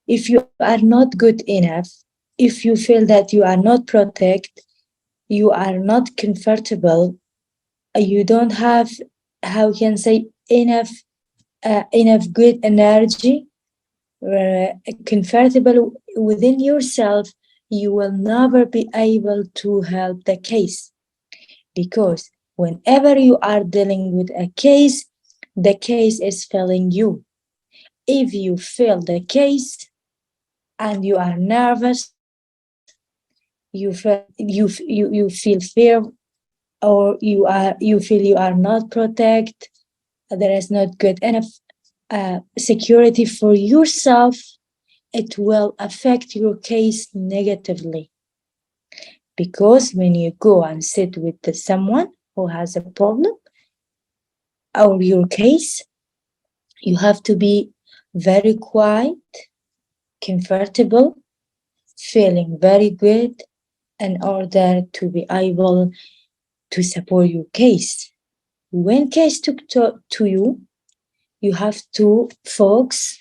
D: if you are not good enough, if you feel that you are not protected, you are not comfortable, you don't have, how can say, enough good energy, comfortable within yourself, you will never be able to help the case. Because whenever you are dealing with a case, the case is failing you. If you fail the case and you are nervous, you feel fear, or you feel you are not protected, there is not good enough security for yourself, it will affect your case negatively. Because when you go and sit with someone who has a problem or your case, you have to be very quiet, comfortable, feeling very good in order to be able to support your case. When case took to you, you have to focus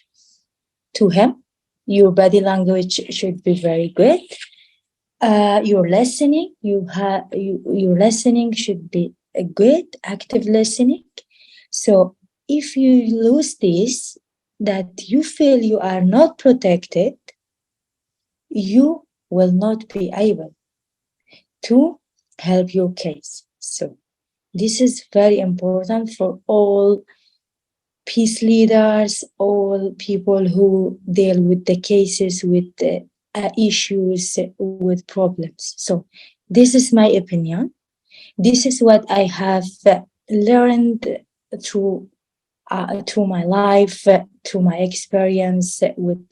D: to him. Your body language should be very good. Your listening, your listening should be a good, active listening. So if you lose this, that you feel you are not protected, you will not be able to help your case. So this is very important for all peace leaders, all people who deal with the cases, with the issues, with problems. So this is my opinion. This is what I have learned through my life, through my experience with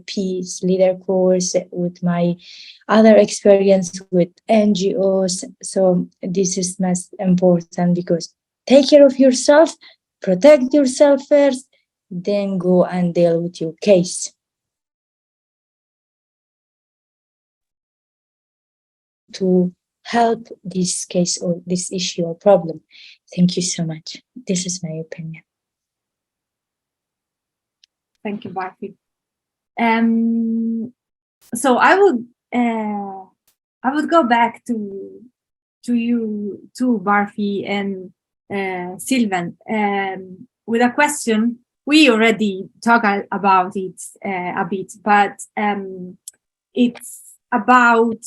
D: peace leader course, with my other experience with NGOs. So this is most important, because take care of yourself, protect yourself first, then go and deal with your case. To help this case or this issue or problem. Thank you so much. This is my opinion.
B: Thank you, Barfi. So I would go back to you, to Barfi and Sylvan, with a question. We already talked about it a bit, but it's about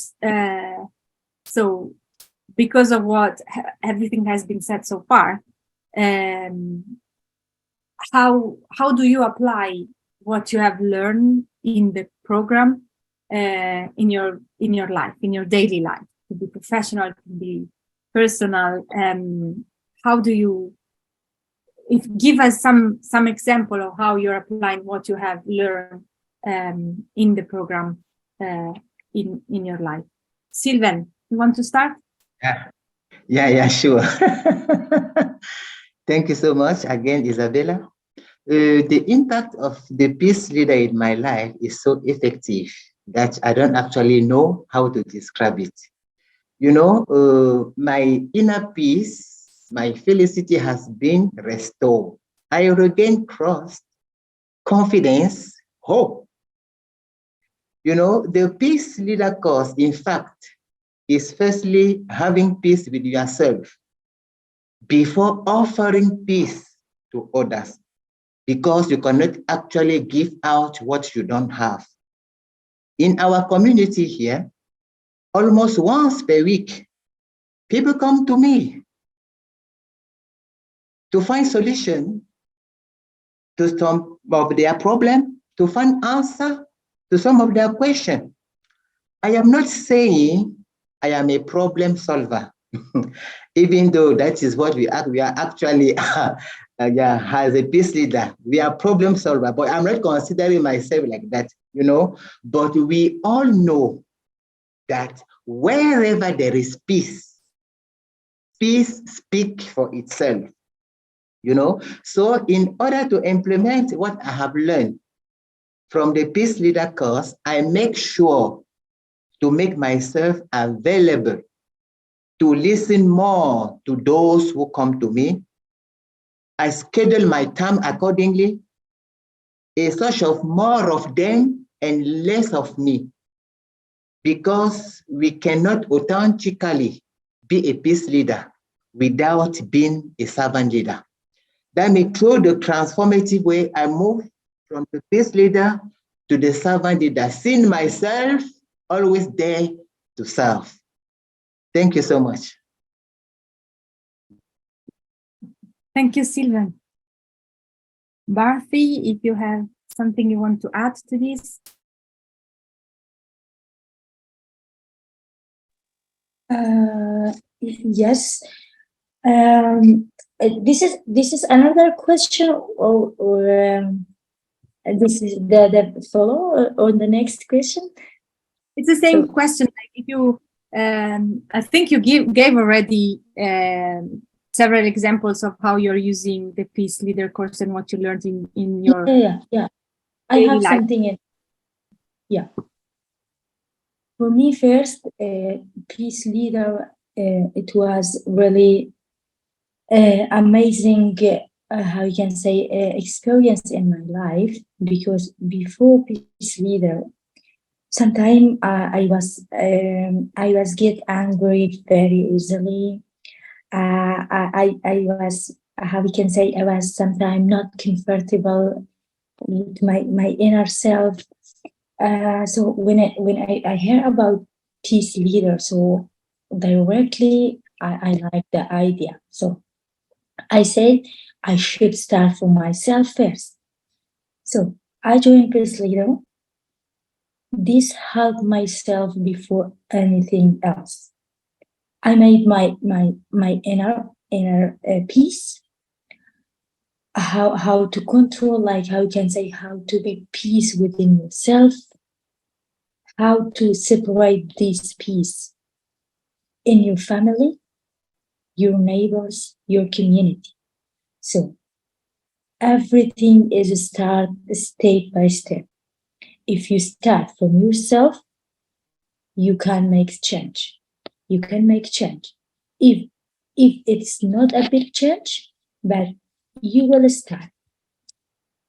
B: so because of what everything has been said so far, how do you apply what you have learned in the program in your life, in your daily life? It could be professional, it could be personal. How do you give us some example of how you're applying what you have learned in the program in your life? Sylvan, you want to start?
E: Yeah, sure. Thank you so much again, Isabella. The impact of the peace leader in my life is so effective that I don't actually know how to describe it. You know, my inner peace, my felicity has been restored. I regain trust, confidence, hope. You know, the peace leader course, in fact, is firstly having peace with yourself before offering peace to others, because you cannot actually give out what you don't have. In our community here, almost once per week, people come to me to find solution to some of their problem, to find answer to some of their question. I am not saying I am a problem solver, even though that is what we are actually, as a peace leader, we are problem solver, but I'm not considering myself like that, you know, but we all know that wherever there is peace, peace speaks for itself, you know. So in order to implement what I have learned from the Peace Leader course, I make sure to make myself available to listen more to those who come to me. I schedule my time accordingly, a sort of more of them and less of me, because we cannot authentically be a peace leader without being a servant leader. That means through the transformative way, I move from the peace leader to the servant leader, seeing myself always there to serve. Thank you so much.
B: Thank you, Sylvain. Bharti, if you have something you want to add to this.
D: Yes. This is another question, or this is the follow on the next question.
B: It's the same
D: So-
B: question. Like if you, I think you gave already several examples of how you're using the Peace Leader course and what you learned in your
D: Yeah. I
B: daily
D: have
B: life.
D: something in. Yeah. For me, first, Peace Leader, it was really amazing, how you can say, experience in my life, because before Peace Leader, sometimes I was get angry very easily. I was, how we can say, I was sometimes not comfortable with my inner self. So when I hear about Peace Leader, so directly I like the idea. So I said I should start for myself first. So I joined Peace Leader. This helped myself before anything else. I made my inner peace. How to control, like how you can say, how to be peace within yourself. How to separate this peace in your family, your neighbors, your community. So everything is start step by step. If you start from yourself, you can make change. You can make change. If it's not a big change, but you will start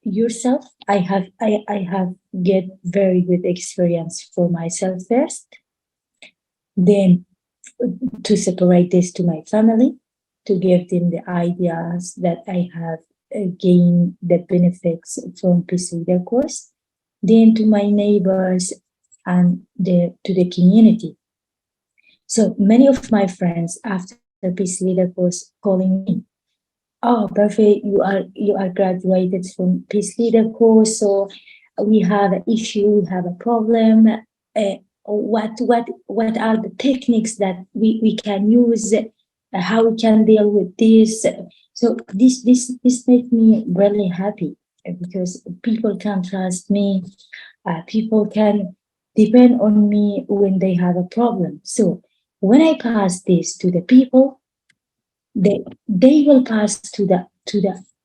D: yourself. I have get very good experience for myself first, then to separate this to my family, to give them the ideas that I have gained the benefits from Peace Leader course, then to my neighbors and to the community. So many of my friends after Peace Leader course calling me, "Oh, perfect! You are graduated from Peace Leader course, so we have an issue, we have a problem. What are the techniques that we can use? How we can deal with this?" So this made me really happy, because people can trust me. People can depend on me when they have a problem. So when I pass this to the people, they will pass to the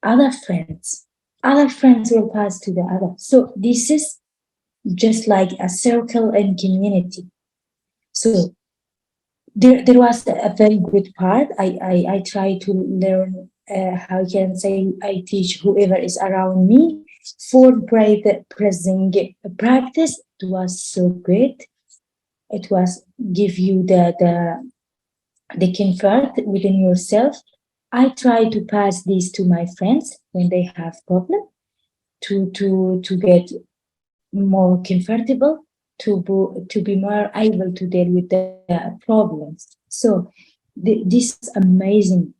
D: other friends. Other friends will pass to the other. So this is just like a circle and community. So there was a very good part. I try to learn, how I can say, I teach whoever is around me for present practice. It was so good. It was give you the comfort within yourself. I try to pass this to my friends when they have problem, to get more comfortable, to be more able to deal with the problems. So this is amazing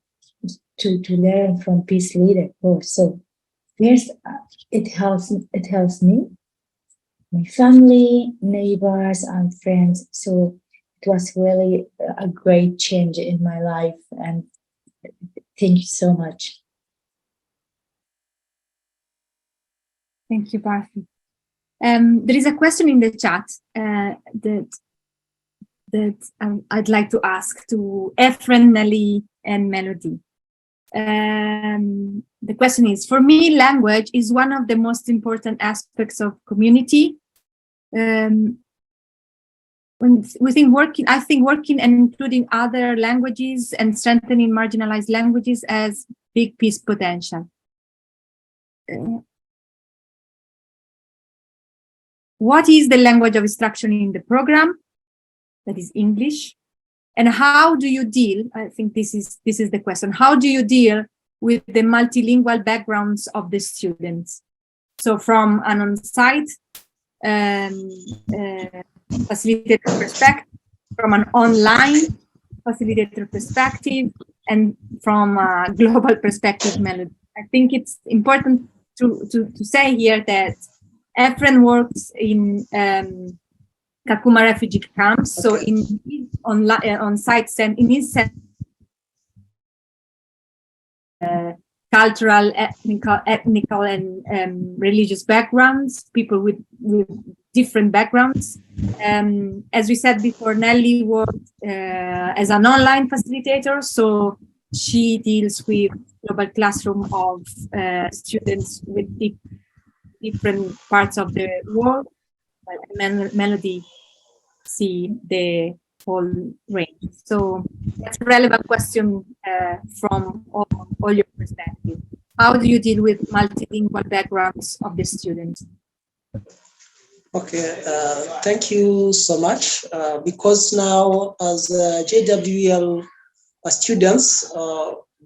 D: to learn from Peace Leader course. So first, it helps me, my family, neighbors, and friends. So it was really a great change in my life, and thank you so much.
B: Thank you, Parthi. There is a question in the chat that I'd like to ask to Efren, Nelly, and Melody. The question is, for me, language is one of the most important aspects of community. When we think working, I think working and including other languages and strengthening marginalized languages as big peace potential. What is the language of instruction in the program? That is English. And how do you deal? I think this is the question. How do you deal with the multilingual backgrounds of the students? So from an on-site facilitator perspective, from an online facilitator perspective, and from a global perspective, Melody. I think it's important to say here that Efren works in Kakuma refugee camps. So in his on-site in his cultural, ethnical, and religious backgrounds, people with different backgrounds. As we said before, Nelly worked as an online facilitator, so she deals with global classroom of students with different parts of the world. Melody see the whole range. So that's a relevant question from all your perspectives. How do you deal with multilingual backgrounds of the students?
G: Okay, thank you so much. Because now as JWL students,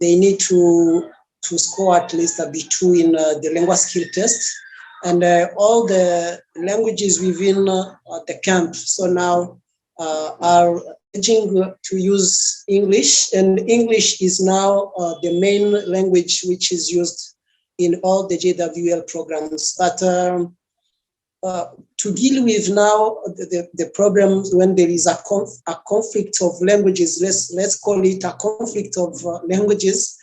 G: they need to score at least a B2 in the language skill test, and all the languages within the camp. So now are urging to use English, and English is now the main language which is used in all the JWL programs. But to deal with now the problems when there is a conflict of languages, let's call it a conflict of languages,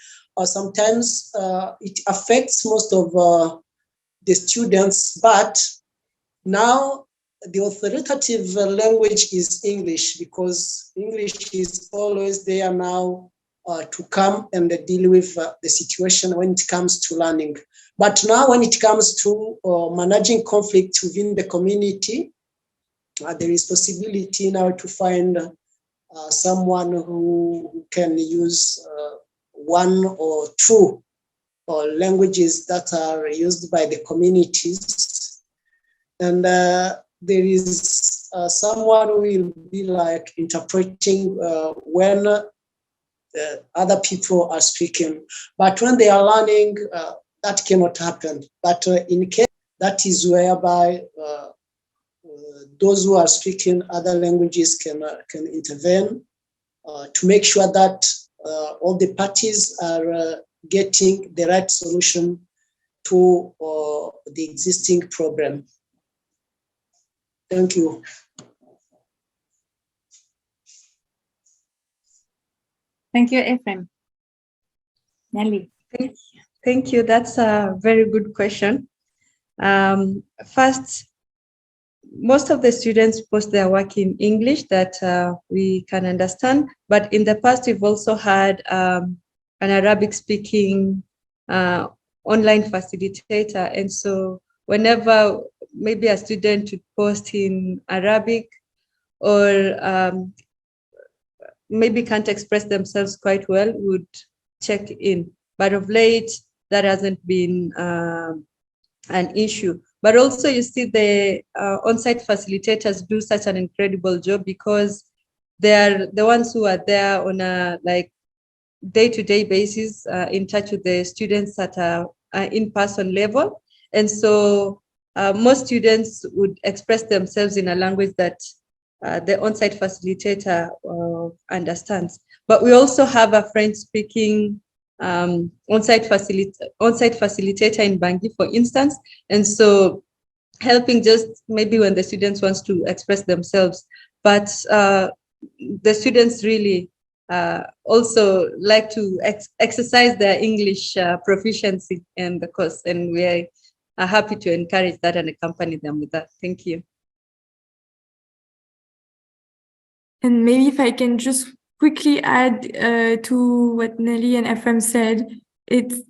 G: sometimes it affects most of the students, but now the authoritative language is English, because English is always there now to come and deal with the situation when it comes to learning. But now when it comes to managing conflict within the community, there is possibility now to find someone who can use one or two languages that are used by the communities. And there is someone who will be like interpreting when other people are speaking. But when they are learning, that cannot happen. But in case that is whereby those who are speaking other languages can intervene to make sure that all the parties are getting the right solution to the existing problem. Thank you.
B: Thank you, Efren. Nelly.
F: Thank you. That's a very good question. First, most of the students post their work in English that we can understand, but in the past we've also had an Arabic-speaking online facilitator, and so whenever maybe a student would post in Arabic or maybe can't express themselves quite well, would check in. But of late, that hasn't been an issue. But also you see the on-site facilitators do such an incredible job, because they're the ones who are there on a like day-to-day basis in touch with the students at a in-person level. And so most students would express themselves in a language that the on-site facilitator understands. but we also have a French-speaking on-site facilitator in Bangui, for instance. And so helping just maybe when the students wants to express themselves, but the students really also like to exercise their English proficiency in the course, and we are happy to encourage that and accompany them with that. Thank you.
C: And maybe if I can just quickly add to what Nelly and Ephraim said, it's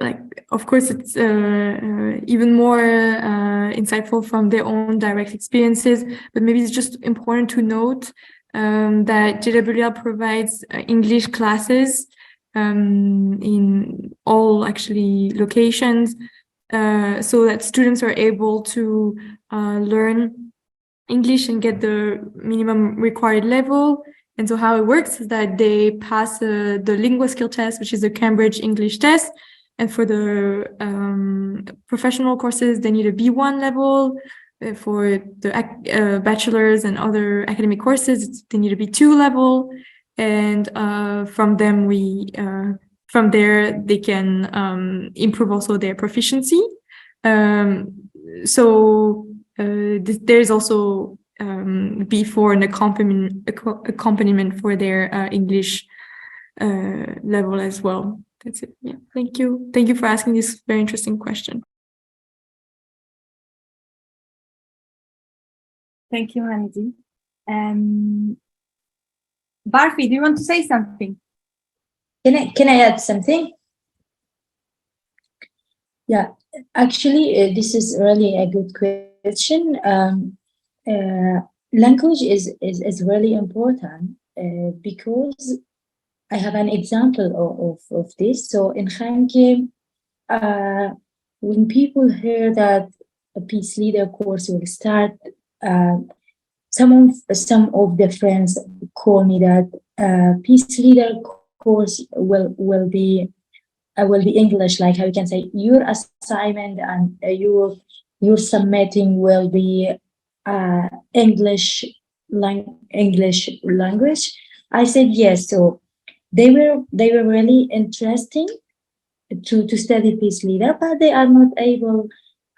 C: like, of course, it's even more insightful from their own direct experiences, but maybe it's just important to note that JWL provides English classes in all actually locations, so that students are able to learn English and get the minimum required level. And so how it works is that they pass the Lingua Skill Test, which is the Cambridge English test. And for the professional courses, they need a B1 level. For the bachelor's and other academic courses, they need a B2 level. And from there, they can improve also their proficiency. There's also before an accompaniment for their English level as well. That's it. Yeah. Thank you. Thank you for asking this very interesting question.
B: Thank you, Andy. Barfi, do you want to say something?
D: Can I add something? Yeah, actually, this is really a good question. Language is really important because I have an example of this. So in Khanke, when people hear that a Peace Leader course will start, some of the friends call me that Peace Leader course will be English, like how you can say your assignment and your submitting will be English language. I said yes. So they were really interesting to study Peace Leader, but they are not able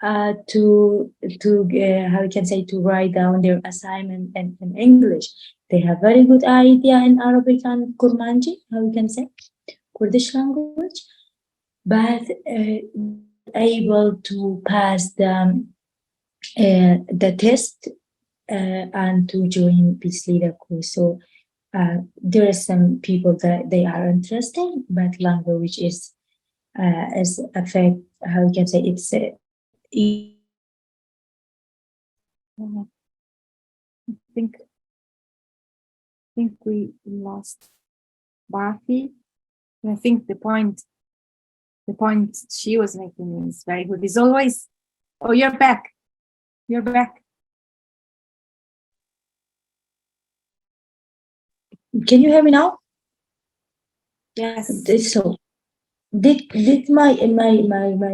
D: to how you can say to write down their assignment in English. They have very good idea in Arabic and Kurmanji, how you can say Kurdish language, but able to pass the test and to join Peace Leader course. So there are some people that they are interested, but language is affect, how you can say it's
B: I think we lost Barfi. I think the point she was making is very good. It's always, oh, you're back. You're back.
D: Can you hear me now?
B: Yes.
D: So did my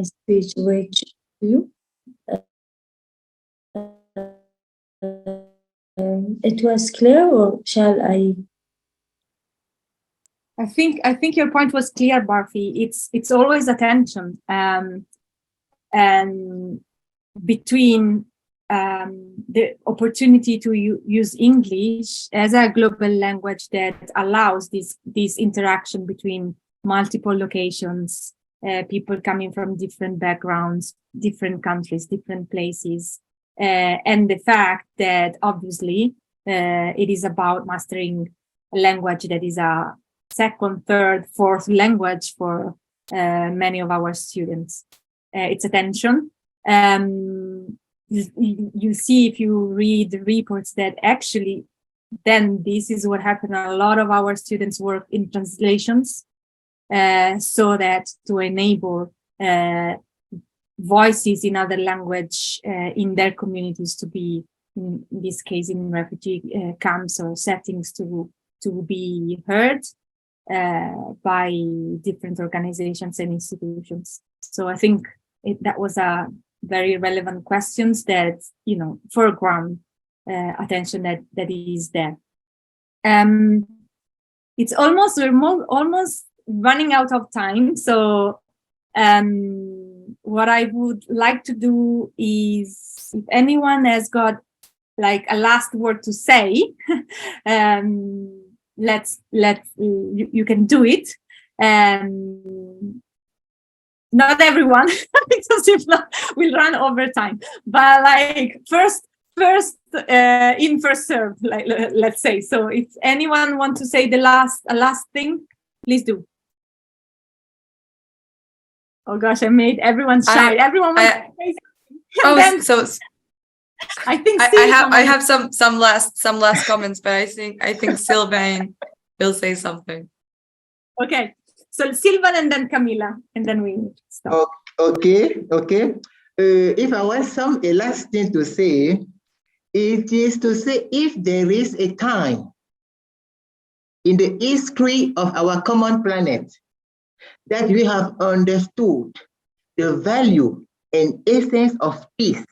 D: speech reach you? It was clear, or shall I?
B: I think your point was clear, Barfi. It's always a tension and between the opportunity to use English as a global language that allows this interaction between multiple locations, people coming from different backgrounds, different countries, different places, and the fact that obviously it is about mastering a language that is a second, third, fourth language for many of our students. It's a tension. You see if you read the reports that actually then this is what happened. A lot of our students work in translations so that to enable voices in other language in their communities to be, in this case, in refugee camps or settings to be heard by different organizations and institutions. So I think that was a very relevant questions that, foreground attention that is there. it's almost we're almost running out of time. So what I would like to do is, if anyone has got like a last word to say, you can do it. Not everyone, because if not, we'll run over time. But like first in, first serve, like let's say. So if anyone want to say a last thing, please do. Oh gosh, I made everyone shy. Everyone wants to say something.
A: So
B: I think
A: I have some last comments, but I think Sylvain will say something.
B: Okay, so Sylvain and then Camila, and then we stop.
E: Okay. If I want a last thing to say, it is to say, if there is a time in the history of our common planet that we have understood the value and essence of peace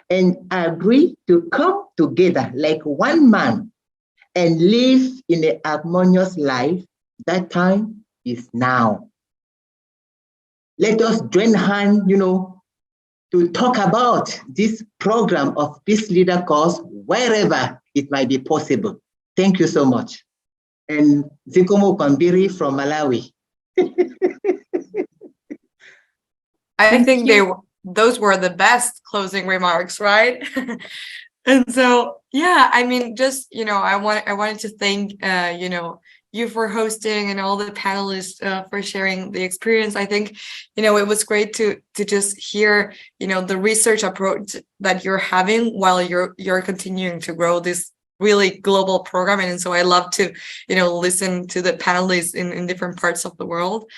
E: and agree to come together like one man and live in a harmonious life, that time is now. Let us join hands, to talk about this program of Peace Leader Course wherever it might be possible. Thank you so much. And Zikomo Kwambiri from Malawi.
A: I think those were the best closing remarks, right? And so, yeah, I mean, just, I wanted to thank, you for hosting and all the panelists for sharing the experience. I think, it was great to just hear, the research approach that you're having while you're continuing to grow this really global program. And so I love to, listen to the panelists in different parts of the world.